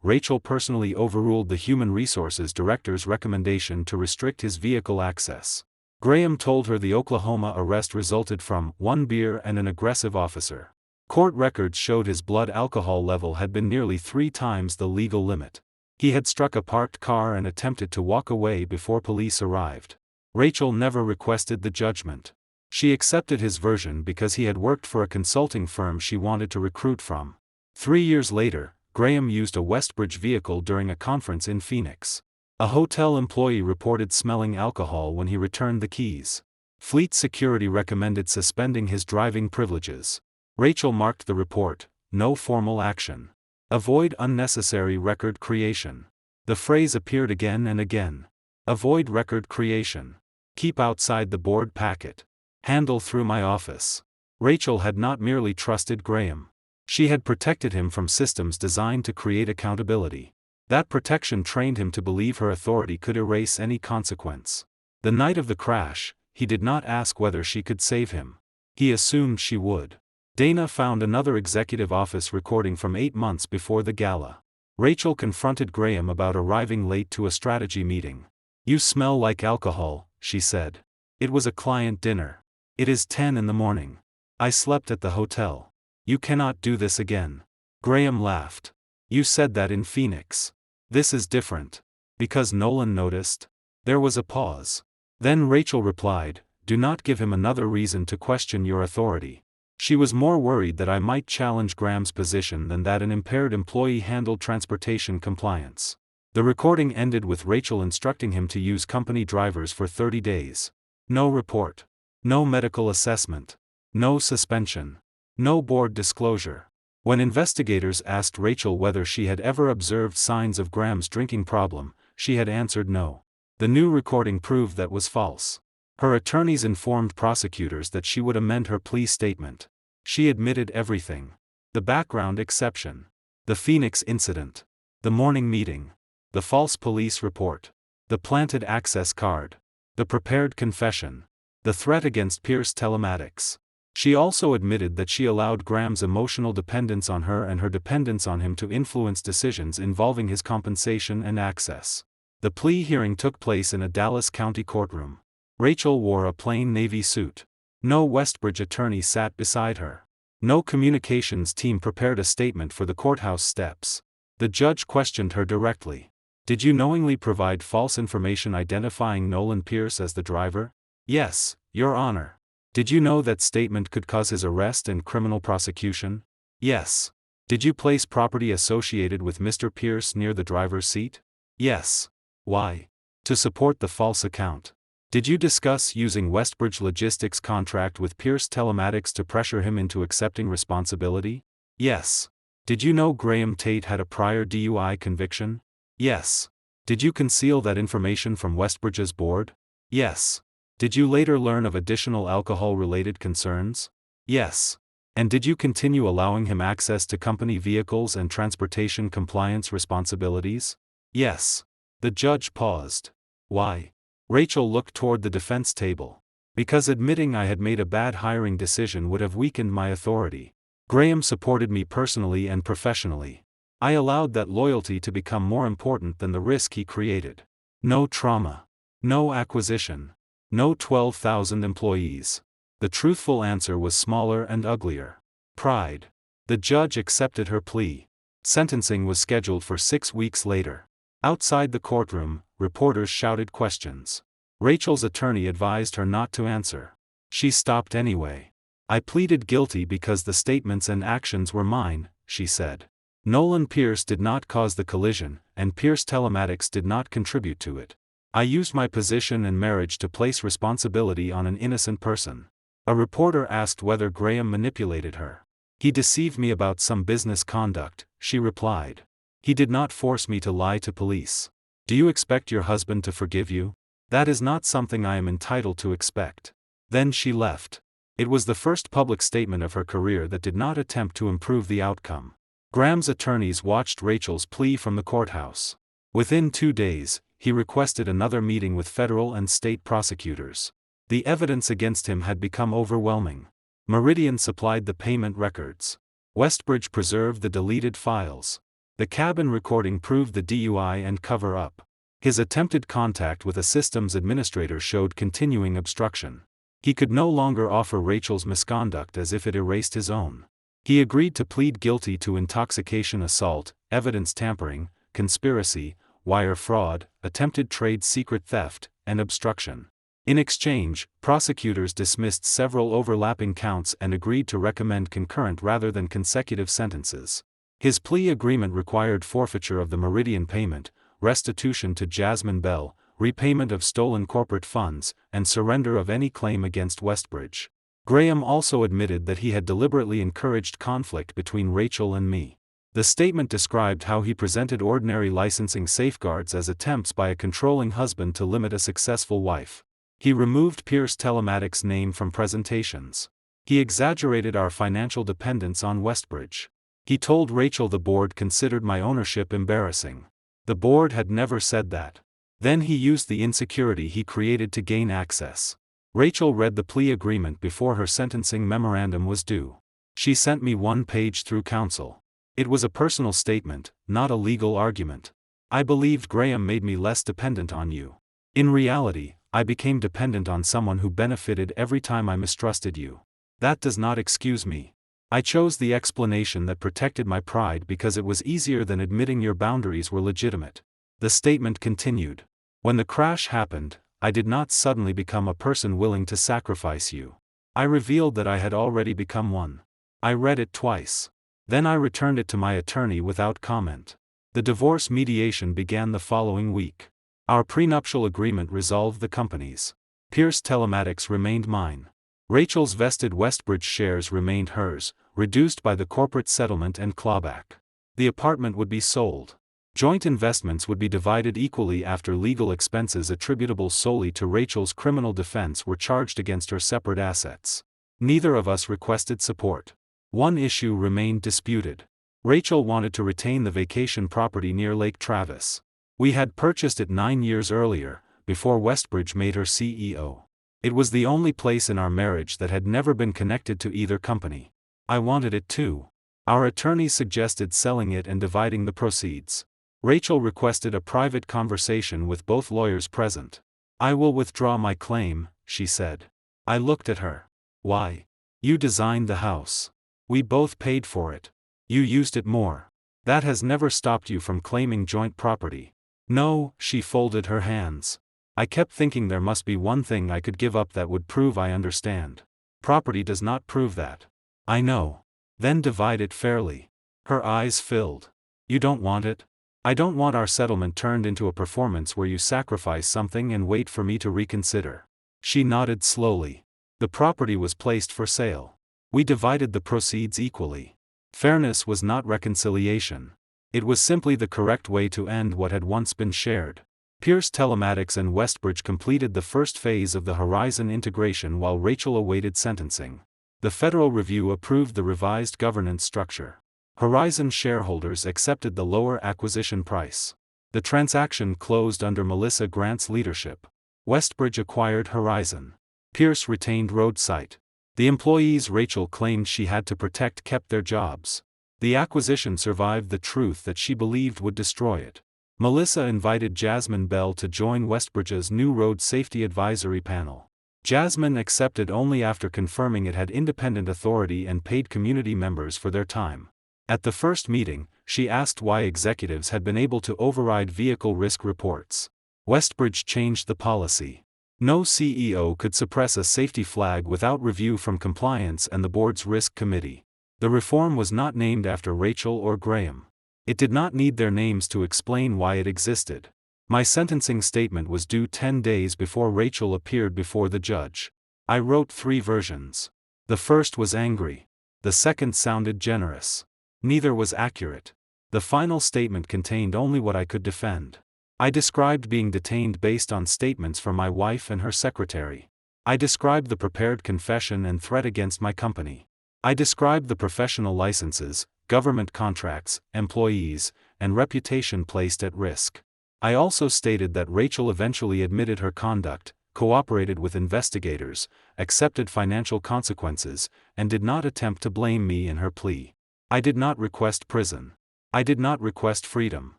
Rachel personally overruled the Human Resources Director's recommendation to restrict his vehicle access. Graham told her the Oklahoma arrest resulted from 1 beer and an aggressive officer. Court records showed his blood alcohol level had been nearly 3 times the legal limit. He had struck a parked car and attempted to walk away before police arrived. Rachel never requested the judgment. She accepted his version because he had worked for a consulting firm she wanted to recruit from. 3 years later, Graham used a Westbridge vehicle during a conference in Phoenix. A hotel employee reported smelling alcohol when he returned the keys. Fleet Security recommended suspending his driving privileges. Rachel marked the report, "No formal action. Avoid unnecessary record creation." The phrase appeared again and again. Avoid record creation. Keep outside the board packet. Handle through my office. Rachel had not merely trusted Graham. She had protected him from systems designed to create accountability. That protection trained him to believe her authority could erase any consequence. The night of the crash, he did not ask whether she could save him. He assumed she would. Dana found another executive office recording from 8 months before the gala. Rachel confronted Graham about arriving late to a strategy meeting. "You smell like alcohol," she said. "It was a client dinner. It is 10 in the morning. I slept at the hotel. You cannot do this again." Graham laughed. "You said that in Phoenix. This is different." "Because Nolan noticed?" There was a pause. Then Rachel replied, "Do not give him another reason to question your authority." She was more worried that I might challenge Graham's position than that an impaired employee handled transportation compliance. The recording ended with Rachel instructing him to use company drivers for 30 days. No report. No medical assessment. No suspension. No board disclosure. When investigators asked Rachel whether she had ever observed signs of Graham's drinking problem, she had answered no. The new recording proved that was false. Her attorneys informed prosecutors that she would amend her plea statement. She admitted everything. The background exception. The Phoenix incident. The morning meeting. The false police report. The planted access card. The prepared confession. The threat against Pierce Telematics. She also admitted that she allowed Graham's emotional dependence on her and her dependence on him to influence decisions involving his compensation and access. The plea hearing took place in a Dallas County courtroom. Rachel wore a plain navy suit. No Westbridge attorney sat beside her. No communications team prepared a statement for the courthouse steps. The judge questioned her directly. "Did you knowingly provide false information identifying Nolan Pierce as the driver?" "Yes, Your Honor." "Did you know that statement could cause his arrest and criminal prosecution?" "Yes." "Did you place property associated with Mr. Pierce near the driver's seat?" "Yes." "Why?" "To support the false account." "Did you discuss using Westbridge Logistics' contract with Pierce Telematics to pressure him into accepting responsibility?" "Yes." "Did you know Graham Tate had a prior DUI conviction?" "Yes." "Did you conceal that information from Westbridge's board?" "Yes." "Did you later learn of additional alcohol-related concerns?" "Yes." "And did you continue allowing him access to company vehicles and transportation compliance responsibilities?" "Yes." The judge paused. "Why?" Rachel looked toward the defense table. "Because admitting I had made a bad hiring decision would have weakened my authority. Graham supported me personally and professionally. I allowed that loyalty to become more important than the risk he created. No trauma. No acquisition. No 12,000 employees." The truthful answer was smaller and uglier. Pride. The judge accepted her plea. Sentencing was scheduled for 6 weeks later. Outside the courtroom, reporters shouted questions. Rachel's attorney advised her not to answer. She stopped anyway. "I pleaded guilty because the statements and actions were mine," she said. "Nolan Pierce did not cause the collision, and Pierce Telematics did not contribute to it. I used my position and marriage to place responsibility on an innocent person." A reporter asked whether Graham manipulated her. "He deceived me about some business conduct," she replied. "He did not force me to lie to police." "Do you expect your husband to forgive you?" "That is not something I am entitled to expect." Then she left. It was the first public statement of her career that did not attempt to improve the outcome. Graham's attorneys watched Rachel's plea from the courthouse. Within 2 days, he requested another meeting with federal and state prosecutors. The evidence against him had become overwhelming. Meridian supplied the payment records. Westbridge preserved the deleted files. The cabin recording proved the DUI and cover-up. His attempted contact with a systems administrator showed continuing obstruction. He could no longer offer Rachel's misconduct as if it erased his own. He agreed to plead guilty to intoxication assault, evidence tampering, conspiracy, wire fraud, attempted trade secret theft, and obstruction. In exchange, prosecutors dismissed several overlapping counts and agreed to recommend concurrent rather than consecutive sentences. His plea agreement required forfeiture of the Meridian payment, restitution to Jasmine Bell, repayment of stolen corporate funds, and surrender of any claim against Westbridge. Graham also admitted that he had deliberately encouraged conflict between Rachel and me. The statement described how he presented ordinary licensing safeguards as attempts by a controlling husband to limit a successful wife. He removed Pierce Telematics' name from presentations. He exaggerated our financial dependence on Westbridge. He told Rachel the board considered my ownership embarrassing. The board had never said that. Then he used the insecurity he created to gain access. Rachel read the plea agreement before her sentencing memorandum was due. She sent me 1 page through counsel. It was a personal statement, not a legal argument. I believed Graham made me less dependent on you. In reality, I became dependent on someone who benefited every time I mistrusted you. That does not excuse me. I chose the explanation that protected my pride because it was easier than admitting your boundaries were legitimate. The statement continued. When the crash happened, I did not suddenly become a person willing to sacrifice you. I revealed that I had already become one. I read it twice. Then I returned it to my attorney without comment. The divorce mediation began the following week. Our prenuptial agreement resolved the companies. Pierce Telematics remained mine. Rachel's vested Westbridge shares remained hers, reduced by the corporate settlement and clawback. The apartment would be sold. Joint investments would be divided equally after legal expenses attributable solely to Rachel's criminal defense were charged against her separate assets. Neither of us requested support. One issue remained disputed. Rachel wanted to retain the vacation property near Lake Travis. We had purchased it 9 years earlier, before Westbridge made her CEO. It was the only place in our marriage that had never been connected to either company. I wanted it too. Our attorneys suggested selling it and dividing the proceeds. Rachel requested a private conversation with both lawyers present. I will withdraw my claim, she said. I looked at her. Why? You designed the house. We both paid for it. You used it more. That has never stopped you from claiming joint property. No, she folded her hands. I kept thinking there must be one thing I could give up that would prove I understand. Property does not prove that. I know. Then divide it fairly. Her eyes filled. You don't want it? I don't want our settlement turned into a performance where you sacrifice something and wait for me to reconsider. She nodded slowly. The property was placed for sale. We divided the proceeds equally. Fairness was not reconciliation. It was simply the correct way to end what had once been shared. Pierce Telematics and Westbridge completed the first phase of the Horizon integration while Rachel awaited sentencing. The Federal Review approved the revised governance structure. Horizon shareholders accepted the lower acquisition price. The transaction closed under Melissa Grant's leadership. Westbridge acquired Horizon. Pierce retained Roadsite. The employees Rachel claimed she had to protect kept their jobs. The acquisition survived the truth that she believed would destroy it. Melissa invited Jasmine Bell to join Westbridge's new road safety advisory panel. Jasmine accepted only after confirming it had independent authority and paid community members for their time. At the first meeting, she asked why executives had been able to override vehicle risk reports. Westbridge changed the policy. No CEO could suppress a safety flag without review from compliance and the board's risk committee. The reform was not named after Rachel or Graham. It did not need their names to explain why it existed. My sentencing statement was due 10 days before Rachel appeared before the judge. I wrote 3 versions. The first was angry. The second sounded generous. Neither was accurate. The final statement contained only what I could defend. I described being detained based on statements from my wife and her secretary. I described the prepared confession and threat against my company. I described the professional licenses, government contracts, employees, and reputation placed at risk. I also stated that Rachel eventually admitted her conduct, cooperated with investigators, accepted financial consequences, and did not attempt to blame me in her plea. I did not request prison. I did not request freedom.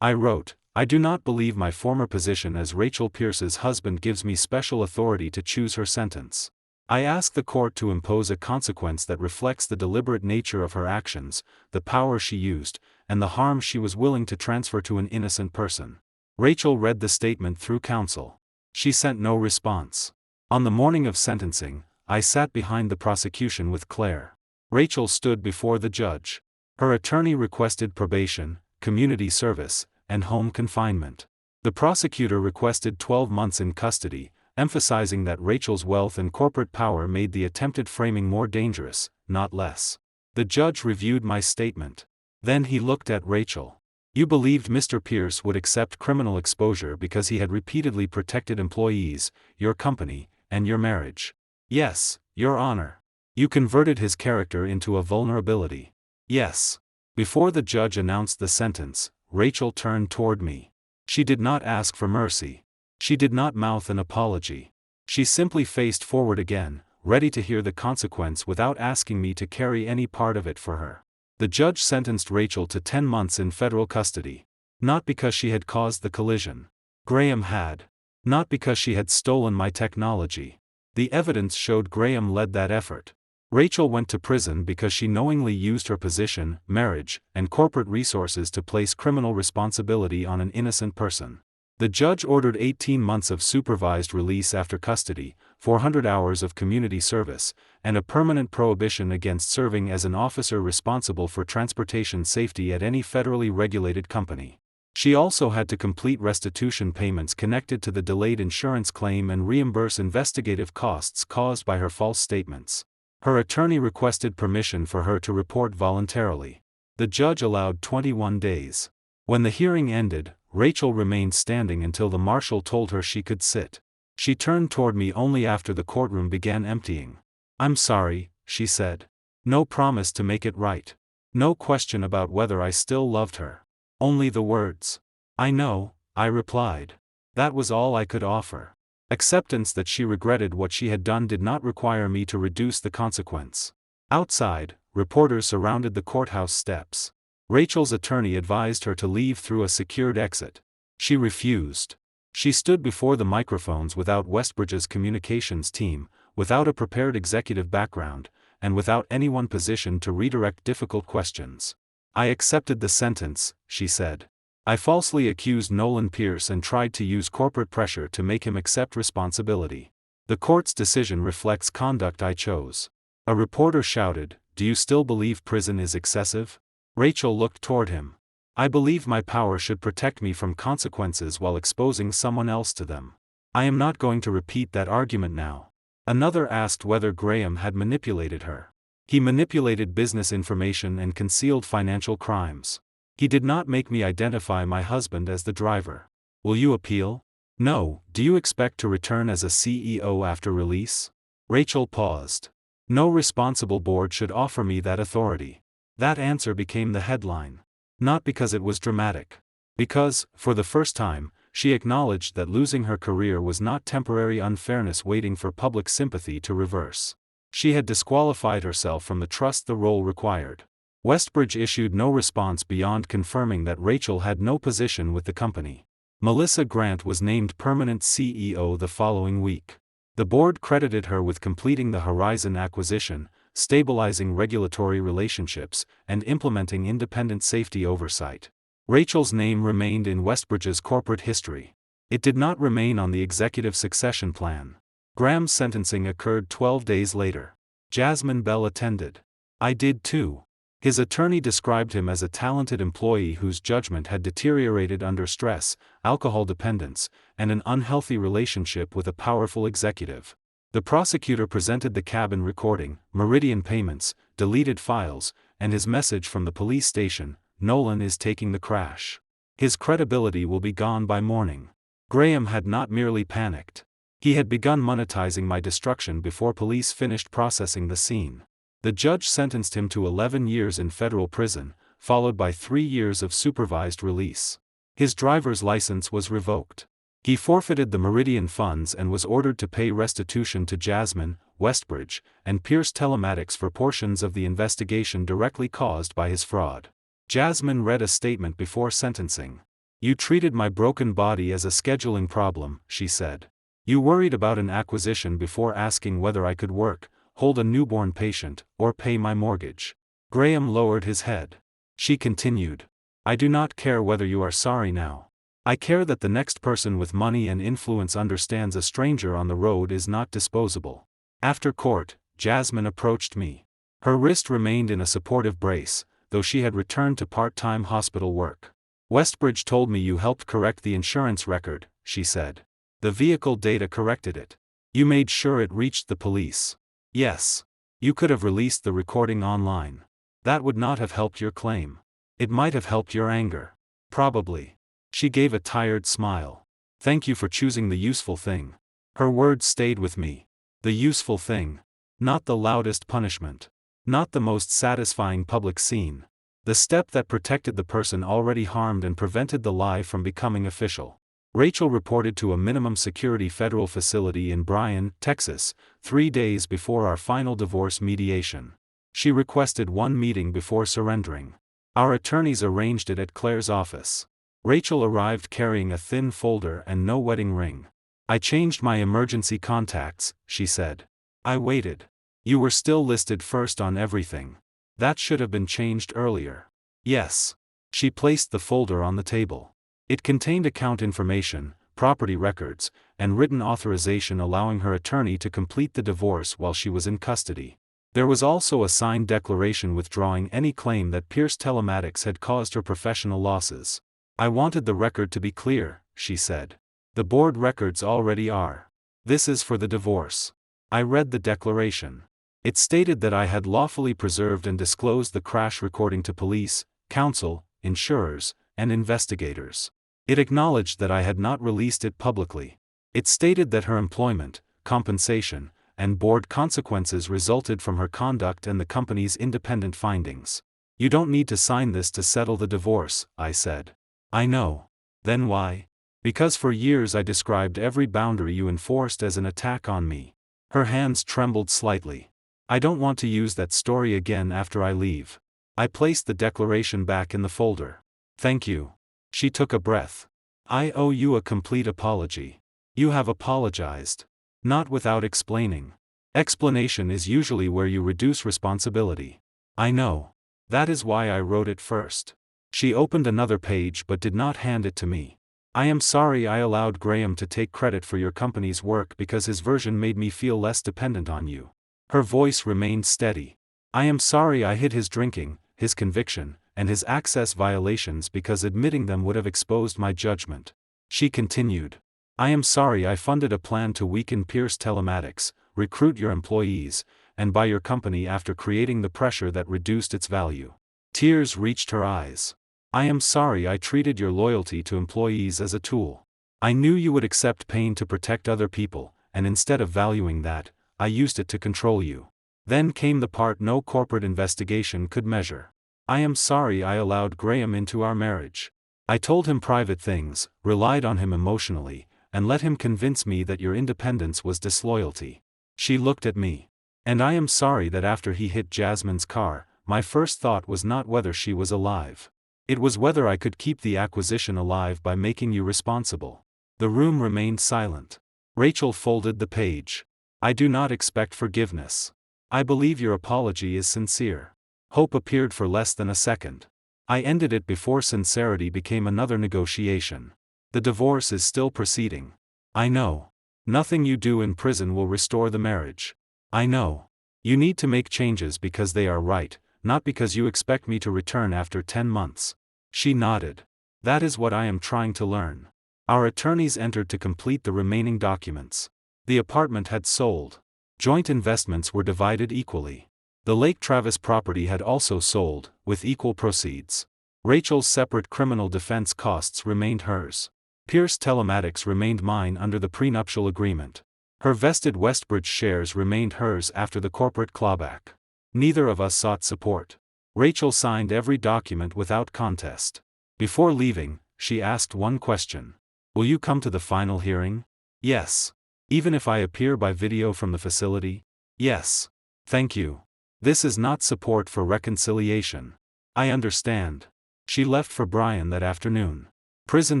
I wrote, I do not believe my former position as Rachel Pierce's husband gives me special authority to choose her sentence. I ask the court to impose a consequence that reflects the deliberate nature of her actions, the power she used, and the harm she was willing to transfer to an innocent person. Rachel read the statement through counsel. She sent no response. On the morning of sentencing, I sat behind the prosecution with Claire. Rachel stood before the judge. Her attorney requested probation, community service, and home confinement. The prosecutor requested 12 months in custody, emphasizing that Rachel's wealth and corporate power made the attempted framing more dangerous, not less. The judge reviewed my statement. Then he looked at Rachel. You believed Mr. Pierce would accept criminal exposure because he had repeatedly protected employees, your company, and your marriage. Yes, Your Honor. You converted his character into a vulnerability. Yes. Before the judge announced the sentence, Rachel turned toward me. She did not ask for mercy. She did not mouth an apology. She simply faced forward again, ready to hear the consequence without asking me to carry any part of it for her. The judge sentenced Rachel to 10 months in federal custody. Not because she had caused the collision. Graham had. Not because she had stolen my technology. The evidence showed Graham led that effort. Rachel went to prison because she knowingly used her position, marriage, and corporate resources to place criminal responsibility on an innocent person. The judge ordered 18 months of supervised release after custody, 400 hours of community service, and a permanent prohibition against serving as an officer responsible for transportation safety at any federally regulated company. She also had to complete restitution payments connected to the delayed insurance claim and reimburse investigative costs caused by her false statements. Her attorney requested permission for her to report voluntarily. The judge allowed 21 days. When the hearing ended, Rachel remained standing until the marshal told her she could sit. She turned toward me only after the courtroom began emptying. I'm sorry, she said. No promise to make it right. No question about whether I still loved her. Only the words. I know, I replied. That was all I could offer. Acceptance that she regretted what she had done did not require me to reduce the consequence. Outside, reporters surrounded the courthouse steps. Rachel's attorney advised her to leave through a secured exit. She refused. She stood before the microphones without Westbridge's communications team, without a prepared executive background, and without anyone positioned to redirect difficult questions. I accepted the sentence, she said. I falsely accused Nolan Pierce and tried to use corporate pressure to make him accept responsibility. The court's decision reflects conduct I chose. A reporter shouted, "Do you still believe prison is excessive?" Rachel looked toward him. I believe my power should protect me from consequences while exposing someone else to them. I am not going to repeat that argument now. Another asked whether Graham had manipulated her. He manipulated business information and concealed financial crimes. He did not make me identify my husband as the driver. Will you appeal? No. Do you expect to return as a CEO after release? Rachel paused. No responsible board should offer me that authority. That answer became the headline. Not because it was dramatic. Because, for the first time, she acknowledged that losing her career was not temporary unfairness waiting for public sympathy to reverse. She had disqualified herself from the trust the role required. Westbridge issued no response beyond confirming that Rachel had no position with the company. Melissa Grant was named permanent CEO the following week. The board credited her with completing the Horizon acquisition, stabilizing regulatory relationships, and implementing independent safety oversight. Rachel's name remained in Westbridge's corporate history. It did not remain on the executive succession plan. Graham's sentencing occurred 12 days later. Jasmine Bell attended. I did too. His attorney described him as a talented employee whose judgment had deteriorated under stress, alcohol dependence, and an unhealthy relationship with a powerful executive. The prosecutor presented the cabin recording, Meridian payments, deleted files, and his message from the police station, "Nolan is taking the crash. His credibility will be gone by morning." Graham had not merely panicked. He had begun monetizing my destruction before police finished processing the scene. The judge sentenced him to 11 years in federal prison, followed by 3 years of supervised release. His driver's license was revoked. He forfeited the Meridian funds and was ordered to pay restitution to Jasmine, Westbridge, and Pierce Telematics for portions of the investigation directly caused by his fraud. Jasmine read a statement before sentencing. "You treated my broken body as a scheduling problem," she said. "You worried about an acquisition before asking whether I could work, hold a newborn patient, or pay my mortgage." Graham lowered his head. She continued. "I do not care whether you are sorry now. I care that the next person with money and influence understands a stranger on the road is not disposable." After court, Jasmine approached me. Her wrist remained in a supportive brace, though she had returned to part-time hospital work. "Westbridge told me you helped correct the insurance record," she said. "The vehicle data corrected it. You made sure it reached the police." "Yes. You could have released the recording online. That would not have helped your claim. It might have helped your anger." "Probably." She gave a tired smile. "Thank you for choosing the useful thing." Her words stayed with me. The useful thing. Not the loudest punishment. Not the most satisfying public scene. The step that protected the person already harmed and prevented the lie from becoming official. Rachel reported to a minimum security federal facility in Bryan, Texas, 3 days before our final divorce mediation. She requested one meeting before surrendering. Our attorneys arranged it at Claire's office. Rachel arrived carrying a thin folder and no wedding ring. "I changed my emergency contacts," she said. I waited. "You were still listed first on everything. That should have been changed earlier." "Yes." She placed the folder on the table. It contained account information, property records, and written authorization allowing her attorney to complete the divorce while she was in custody. There was also a signed declaration withdrawing any claim that Pierce Telematics had caused her professional losses. "I wanted the record to be clear," she said. "The board records already are. This is for the divorce." I read the declaration. It stated that I had lawfully preserved and disclosed the crash recording to police, counsel, insurers, and investigators. It acknowledged that I had not released it publicly. It stated that her employment, compensation, and board consequences resulted from her conduct and the company's independent findings. "You don't need to sign this to settle the divorce," I said. "I know. Then why?" "Because for years I described every boundary you enforced as an attack on me." Her hands trembled slightly. "I don't want to use that story again after I leave." I placed the declaration back in the folder. "Thank you." She took a breath. "I owe you a complete apology." "You have apologized." "Not without explaining." "Explanation is usually where you reduce responsibility." "I know. That is why I wrote it first." She opened another page but did not hand it to me. "I am sorry I allowed Graham to take credit for your company's work because his version made me feel less dependent on you." Her voice remained steady. "I am sorry I hid his drinking, his conviction, and his access violations because admitting them would have exposed my judgment." She continued. "I am sorry I funded a plan to weaken Pierce Telematics, recruit your employees, and buy your company after creating the pressure that reduced its value." Tears reached her eyes. "I am sorry I treated your loyalty to employees as a tool. I knew you would accept pain to protect other people, and instead of valuing that, I used it to control you." Then came the part no corporate investigation could measure. "I am sorry I allowed Graham into our marriage. I told him private things, relied on him emotionally, and let him convince me that your independence was disloyalty." She looked at me. "And I am sorry that after he hit Jasmine's car, my first thought was not whether she was alive. It was whether I could keep the acquisition alive by making you responsible." The room remained silent. Rachel folded the page. "I do not expect forgiveness. I believe your apology is sincere." Hope appeared for less than a second. I ended it before sincerity became another negotiation. "The divorce is still proceeding." "I know. Nothing you do in prison will restore the marriage." "I know. You need to make changes because they are right, not because you expect me to return after 10 months. She nodded. "That is what I am trying to learn." Our attorneys entered to complete the remaining documents. The apartment had sold. Joint investments were divided equally. The Lake Travis property had also sold, with equal proceeds. Rachel's separate criminal defense costs remained hers. Pierce Telematics remained mine under the prenuptial agreement. Her vested Westbridge shares remained hers after the corporate clawback. Neither of us sought support. Rachel signed every document without contest. Before leaving, she asked one question. Will you come to the final hearing? Yes. Even if I appear by video from the facility? Yes. Thank you. This is not support for reconciliation. I understand. She left for Brian that afternoon. Prison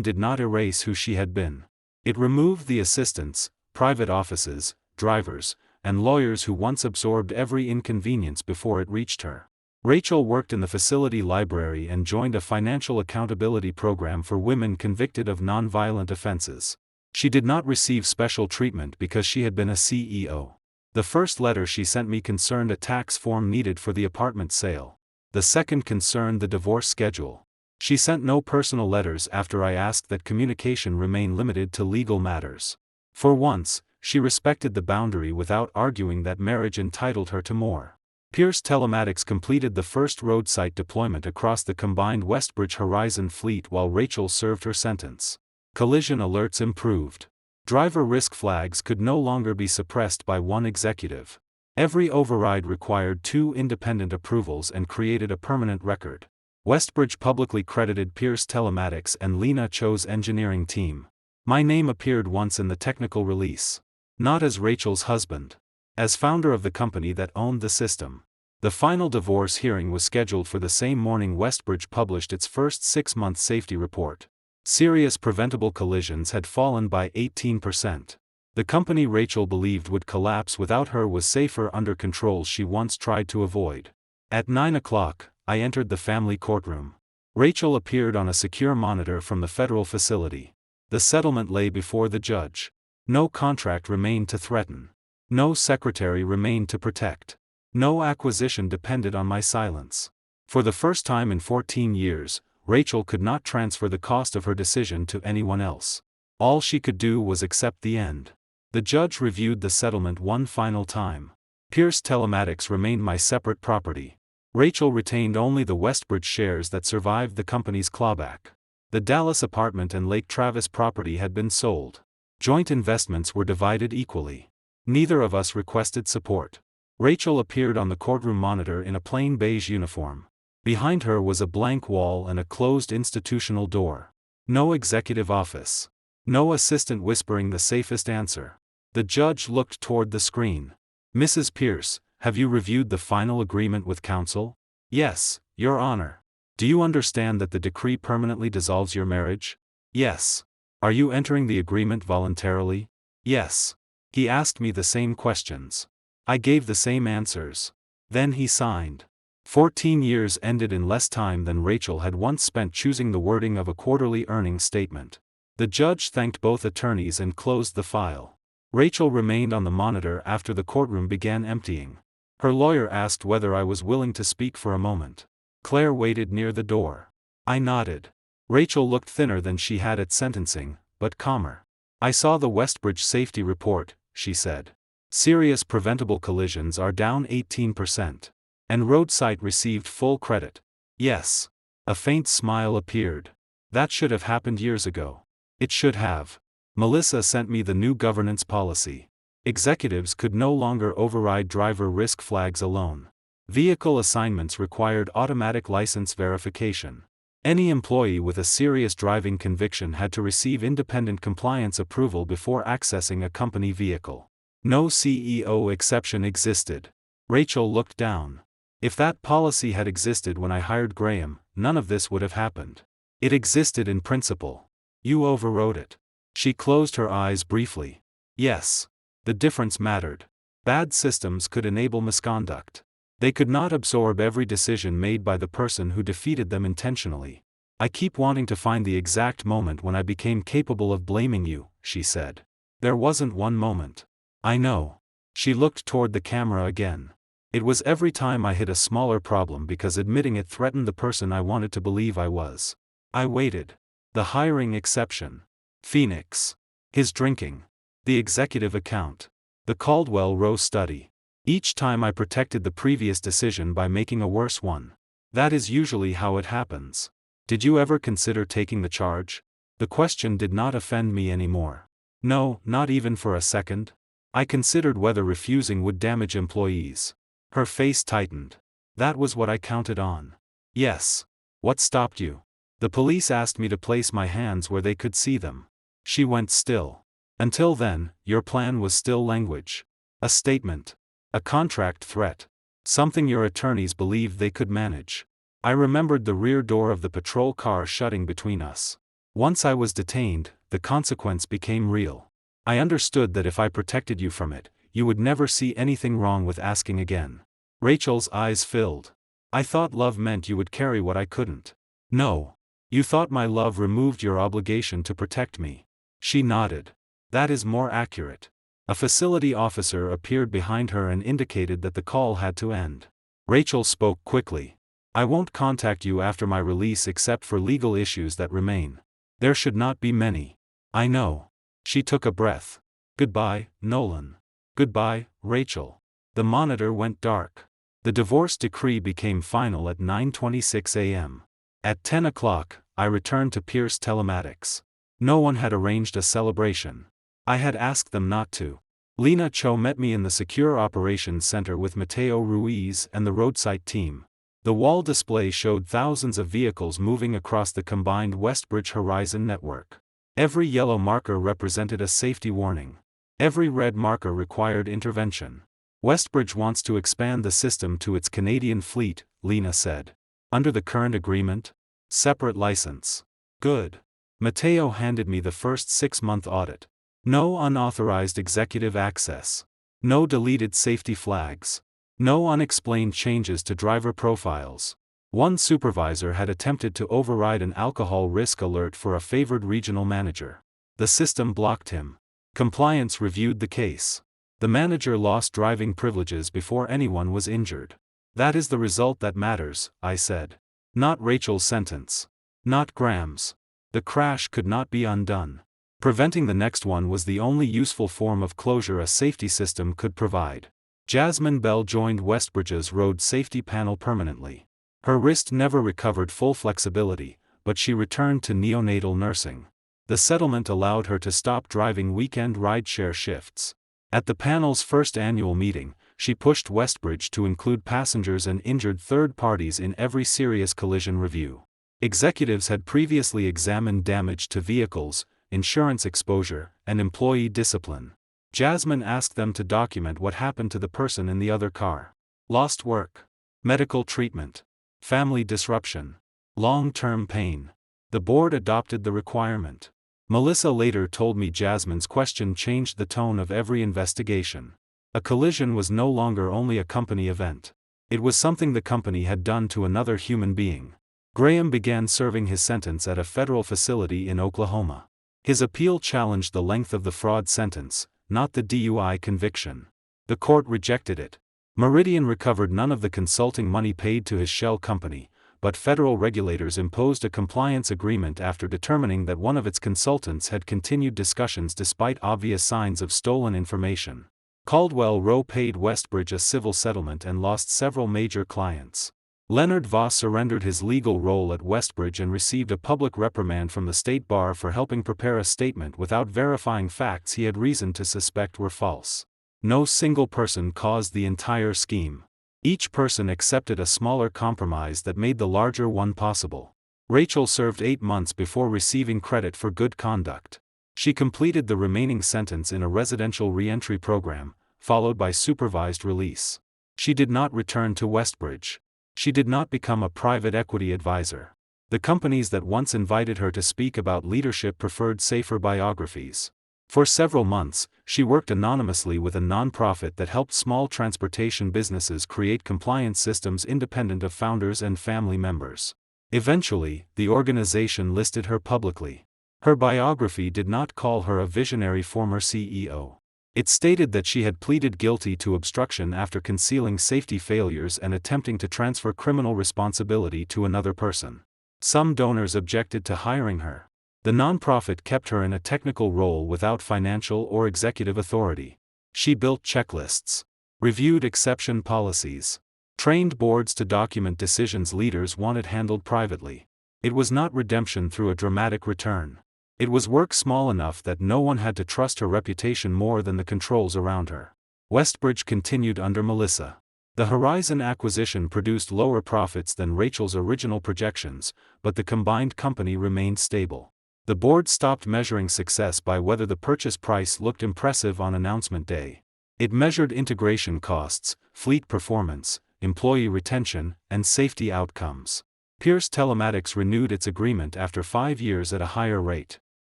did not erase who she had been. It removed the assistants, private offices, drivers, and lawyers who once absorbed every inconvenience before it reached her. Rachel worked in the facility library and joined a financial accountability program for women convicted of nonviolent offenses. She did not receive special treatment because she had been a CEO. The first letter she sent me concerned a tax form needed for the apartment sale. The second concerned the divorce schedule. She sent no personal letters after I asked that communication remain limited to legal matters. For once, she respected the boundary without arguing that marriage entitled her to more. Pierce Telematics completed the first roadside deployment across the combined Westbridge Horizon fleet while Rachel served her sentence. Collision alerts improved. Driver risk flags could no longer be suppressed by one executive. Every override required 2 independent approvals and created a permanent record. Westbridge publicly credited Pierce Telematics and Lena Cho's engineering team. My name appeared once in the technical release. Not as Rachel's husband. As founder of the company that owned the system. The final divorce hearing was scheduled for the same morning Westbridge published its first 6-month safety report. Serious preventable collisions had fallen by 18%. The company Rachel believed would collapse without her was safer under controls she once tried to avoid. At 9 o'clock, I entered the family courtroom. Rachel appeared on a secure monitor from the federal facility. The settlement lay before the judge. No contract remained to threaten. No secretary remained to protect. No acquisition depended on my silence. For the first time in 14 years, Rachel could not transfer the cost of her decision to anyone else. All she could do was accept the end. The judge reviewed the settlement one final time. Pierce Telematics remained my separate property. Rachel retained only the Westbridge shares that survived the company's clawback. The Dallas apartment and Lake Travis property had been sold. Joint investments were divided equally. Neither of us requested support. Rachel appeared on the courtroom monitor in a plain beige uniform. Behind her was a blank wall and a closed institutional door. No executive office. No assistant whispering the safest answer. The judge looked toward the screen. Mrs. Pierce, have you reviewed the final agreement with counsel? Yes, Your Honor. Do you understand that the decree permanently dissolves your marriage? Yes. Are you entering the agreement voluntarily? Yes. He asked me the same questions. I gave the same answers. Then he signed. 14 years ended in less time than Rachel had once spent choosing the wording of a quarterly earnings statement. The judge thanked both attorneys and closed the file. Rachel remained on the monitor after the courtroom began emptying. Her lawyer asked whether I was willing to speak for a moment. Claire waited near the door. I nodded. Rachel looked thinner than she had at sentencing, but calmer. I saw the Westbridge safety report, she said. Serious preventable collisions are down 18%. And roadside received full credit. Yes. A faint smile appeared. That should have happened years ago. It should have. Melissa sent me the new governance policy. Executives could no longer override driver risk flags alone. Vehicle assignments required automatic license verification. Any employee with a serious driving conviction had to receive independent compliance approval before accessing a company vehicle. No CEO exception existed. Rachel looked down. If that policy had existed when I hired Graham, none of this would have happened. It existed in principle. You overrode it. She closed her eyes briefly. Yes. The difference mattered. Bad systems could enable misconduct. They could not absorb every decision made by the person who defeated them intentionally. I keep wanting to find the exact moment when I became capable of blaming you, she said. There wasn't one moment. I know. She looked toward the camera again. It was every time I hit a smaller problem because admitting it threatened the person I wanted to believe I was. I waited. The hiring exception. Phoenix. His drinking. The executive account. The Caldwell Rowe study. Each time I protected the previous decision by making a worse one. That is usually how it happens. Did you ever consider taking the charge? The question did not offend me anymore. No, not even for a second. I considered whether refusing would damage employees. Her face tightened. That was what I counted on. Yes. What stopped you? The police asked me to place my hands where they could see them. She went still. Until then, your plan was still language. A statement. A contract threat. Something your attorneys believed they could manage. I remembered the rear door of the patrol car shutting between us. Once I was detained, the consequence became real. I understood that if I protected you from it, you would never see anything wrong with asking again. Rachel's eyes filled. I thought love meant you would carry what I couldn't. No. You thought my love removed your obligation to protect me. She nodded. That is more accurate. A facility officer appeared behind her and indicated that the call had to end. Rachel spoke quickly. I won't contact you after my release except for legal issues that remain. There should not be many. I know. She took a breath. Goodbye, Nolan. Goodbye, Rachel. The monitor went dark. The divorce decree became final at 9:26 a.m. At 10 o'clock, I returned to Pierce Telematics. No one had arranged a celebration. I had asked them not to. Lena Cho met me in the Secure Operations Center with Mateo Ruiz and the roadside team. The wall display showed thousands of vehicles moving across the combined Westbridge Horizon network. Every yellow marker represented a safety warning. Every red marker required intervention. Westbridge wants to expand the system to its Canadian fleet, Lena said. Under the current agreement? Separate license. Good. Mateo handed me the first 6-month audit. No unauthorized executive access. No deleted safety flags. No unexplained changes to driver profiles. One supervisor had attempted to override an alcohol risk alert for a favored regional manager. The system blocked him. Compliance reviewed the case. The manager lost driving privileges before anyone was injured. That is the result that matters, I said. Not Rachel's sentence. Not Graham's. The crash could not be undone. Preventing the next one was the only useful form of closure a safety system could provide. Jasmine Bell joined Westbridge's road safety panel permanently. Her wrist never recovered full flexibility, but she returned to neonatal nursing. The settlement allowed her to stop driving weekend rideshare shifts. At the panel's first annual meeting, she pushed Westbridge to include passengers and injured third parties in every serious collision review. Executives had previously examined damage to vehicles, insurance exposure, and employee discipline. Jasmine asked them to document what happened to the person in the other car. Lost work. Medical treatment. Family disruption. Long-term pain. The board adopted the requirement. Melissa later told me Jasmine's question changed the tone of every investigation. A collision was no longer only a company event. It was something the company had done to another human being. Graham began serving his sentence at a federal facility in Oklahoma. His appeal challenged the length of the fraud sentence, not the DUI conviction. The court rejected it. Meridian recovered none of the consulting money paid to his shell company, but federal regulators imposed a compliance agreement after determining that one of its consultants had continued discussions despite obvious signs of stolen information. Caldwell Rowe paid Westbridge a civil settlement and lost several major clients. Leonard Voss surrendered his legal role at Westbridge and received a public reprimand from the state bar for helping prepare a statement without verifying facts he had reason to suspect were false. No single person caused the entire scheme. Each person accepted a smaller compromise that made the larger one possible. Rachel served 8 months before receiving credit for good conduct. She completed the remaining sentence in a residential reentry program, followed by supervised release. She did not return to Westbridge. She did not become a private equity advisor. The companies that once invited her to speak about leadership preferred safer biographies. For several months, she worked anonymously with a nonprofit that helped small transportation businesses create compliance systems independent of founders and family members. Eventually, the organization listed her publicly. Her biography did not call her a visionary former CEO. It stated that she had pleaded guilty to obstruction after concealing safety failures and attempting to transfer criminal responsibility to another person. Some donors objected to hiring her. The nonprofit kept her in a technical role without financial or executive authority. She built checklists, reviewed exception policies, trained boards to document decisions leaders wanted handled privately. It was not redemption through a dramatic return. It was work small enough that no one had to trust her reputation more than the controls around her. Westbridge continued under Melissa. The Horizon acquisition produced lower profits than Rachel's original projections, but the combined company remained stable. The board stopped measuring success by whether the purchase price looked impressive on announcement day. It measured integration costs, fleet performance, employee retention, and safety outcomes. Pierce Telematics renewed its agreement after 5 years at a higher rate.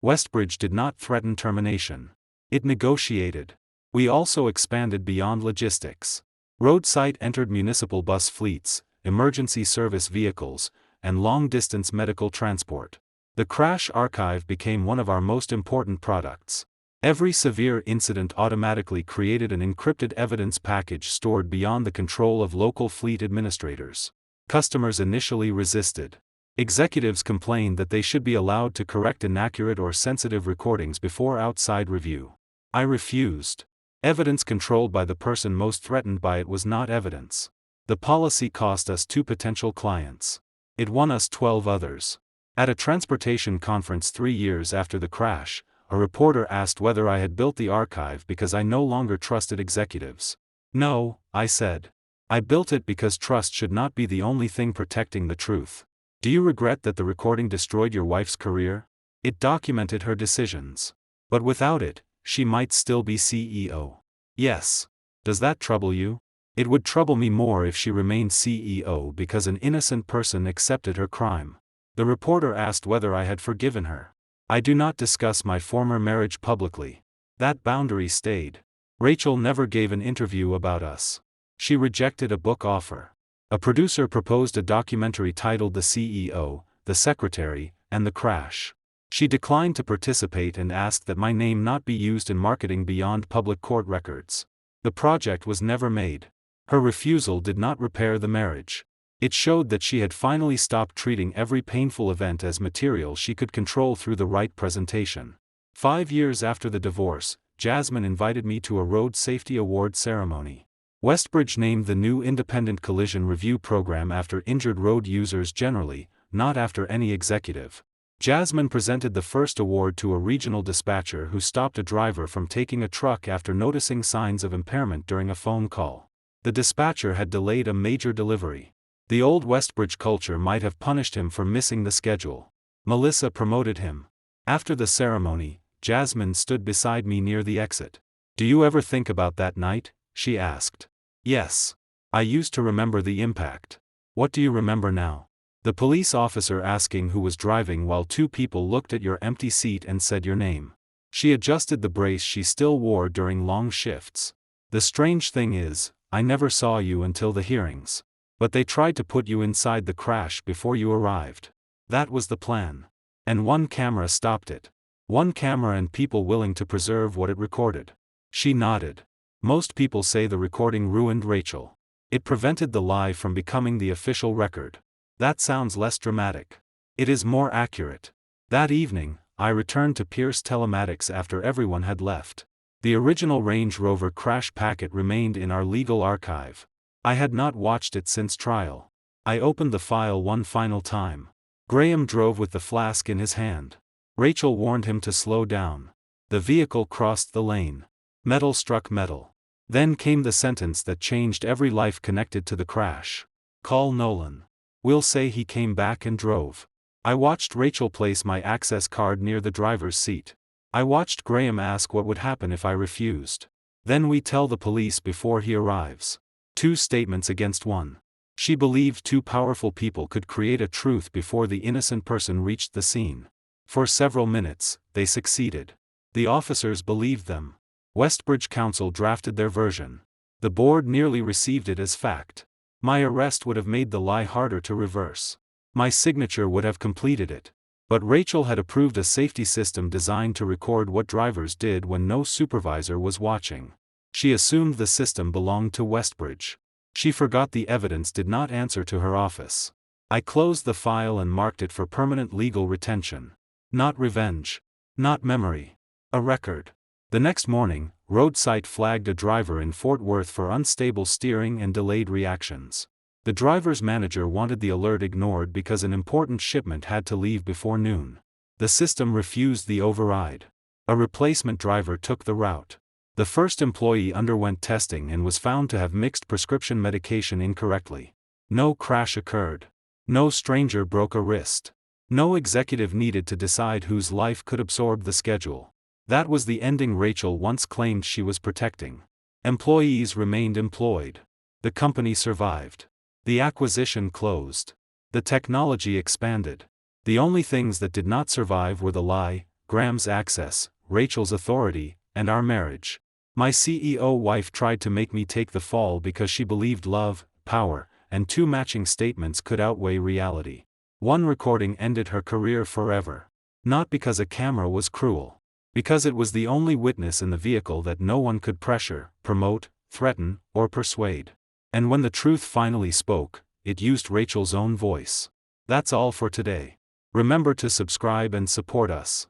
Westbridge did not threaten termination. It negotiated. We also expanded beyond logistics. Roadside entered municipal bus fleets, emergency service vehicles, and long-distance medical transport. The crash archive became one of our most important products. Every severe incident automatically created an encrypted evidence package stored beyond the control of local fleet administrators. Customers initially resisted. Executives complained that they should be allowed to correct inaccurate or sensitive recordings before outside review. I refused. Evidence controlled by the person most threatened by it was not evidence. The policy cost us 2 potential clients. It won us 12 others. At a transportation conference 3 years after the crash, a reporter asked whether I had built the archive because I no longer trusted executives. No, I said. I built it because trust should not be the only thing protecting the truth. Do you regret that the recording destroyed your wife's career? It documented her decisions. But without it, she might still be CEO. Yes. Does that trouble you? It would trouble me more if she remained CEO because an innocent person accepted her crime. The reporter asked whether I had forgiven her. I do not discuss my former marriage publicly. That boundary stayed. Rachel never gave an interview about us. She rejected a book offer. A producer proposed a documentary titled The CEO, The Secretary, and the Crash. She declined to participate and asked that my name not be used in marketing beyond public court records. The project was never made. Her refusal did not repair the marriage. It showed that she had finally stopped treating every painful event as material she could control through the right presentation. 5 years after the divorce, Jasmine invited me to a road safety award ceremony. Westbridge named the new independent collision review program after injured road users generally, not after any executive. Jasmine presented the first award to a regional dispatcher who stopped a driver from taking a truck after noticing signs of impairment during a phone call. The dispatcher had delayed a major delivery. The old Westbridge culture might have punished him for missing the schedule. Melissa promoted him. After the ceremony, Jasmine stood beside me near the exit. "Do you ever think about that night?" she asked. "Yes. I used to remember the impact. What do you remember now?" The police officer asking who was driving while 2 people looked at your empty seat and said your name. She adjusted the brace she still wore during long shifts. "The strange thing is, I never saw you until the hearings. But they tried to put you inside the crash before you arrived. That was the plan. And 1 camera stopped it. 1 camera and people willing to preserve what it recorded." She nodded. "Most people say the recording ruined Rachel. It prevented the lie from becoming the official record. That sounds less dramatic. It is more accurate." That evening, I returned to Pierce Telematics after everyone had left. The original Range Rover crash packet remained in our legal archive. I had not watched it since trial. I opened the file one final time. Graham drove with the flask in his hand. Rachel warned him to slow down. The vehicle crossed the lane. Metal struck metal. Then came the sentence that changed every life connected to the crash. "Call Nolan. We'll say he came back and drove." I watched Rachel place my access card near the driver's seat. I watched Graham ask what would happen if I refused. "Then we tell the police before he arrives." 2 statements against 1. She believed 2 powerful people could create a truth before the innocent person reached the scene. For several minutes, they succeeded. The officers believed them. Westbridge Council drafted their version. The board nearly received it as fact. My arrest would have made the lie harder to reverse. My signature would have completed it. But Rachel had approved a safety system designed to record what drivers did when no supervisor was watching. She assumed the system belonged to Westbridge. She forgot the evidence did not answer to her office. I closed the file and marked it for permanent legal retention. Not revenge. Not memory. A record. The next morning, Roadside flagged a driver in Fort Worth for unstable steering and delayed reactions. The driver's manager wanted the alert ignored because an important shipment had to leave before noon. The system refused the override. A replacement driver took the route. The first employee underwent testing and was found to have mixed prescription medication incorrectly. No crash occurred. No stranger broke a wrist. No executive needed to decide whose life could absorb the schedule. That was the ending Rachel once claimed she was protecting. Employees remained employed. The company survived. The acquisition closed. The technology expanded. The only things that did not survive were the lie, Graham's access, Rachel's authority, and our marriage. My CEO wife tried to make me take the fall because she believed love, power, and two matching statements could outweigh reality. One recording ended her career forever. Not because a camera was cruel. Because it was the only witness in the vehicle that no one could pressure, promote, threaten, or persuade. And when the truth finally spoke, it used Rachel's own voice. That's all for today. Remember to subscribe and support us.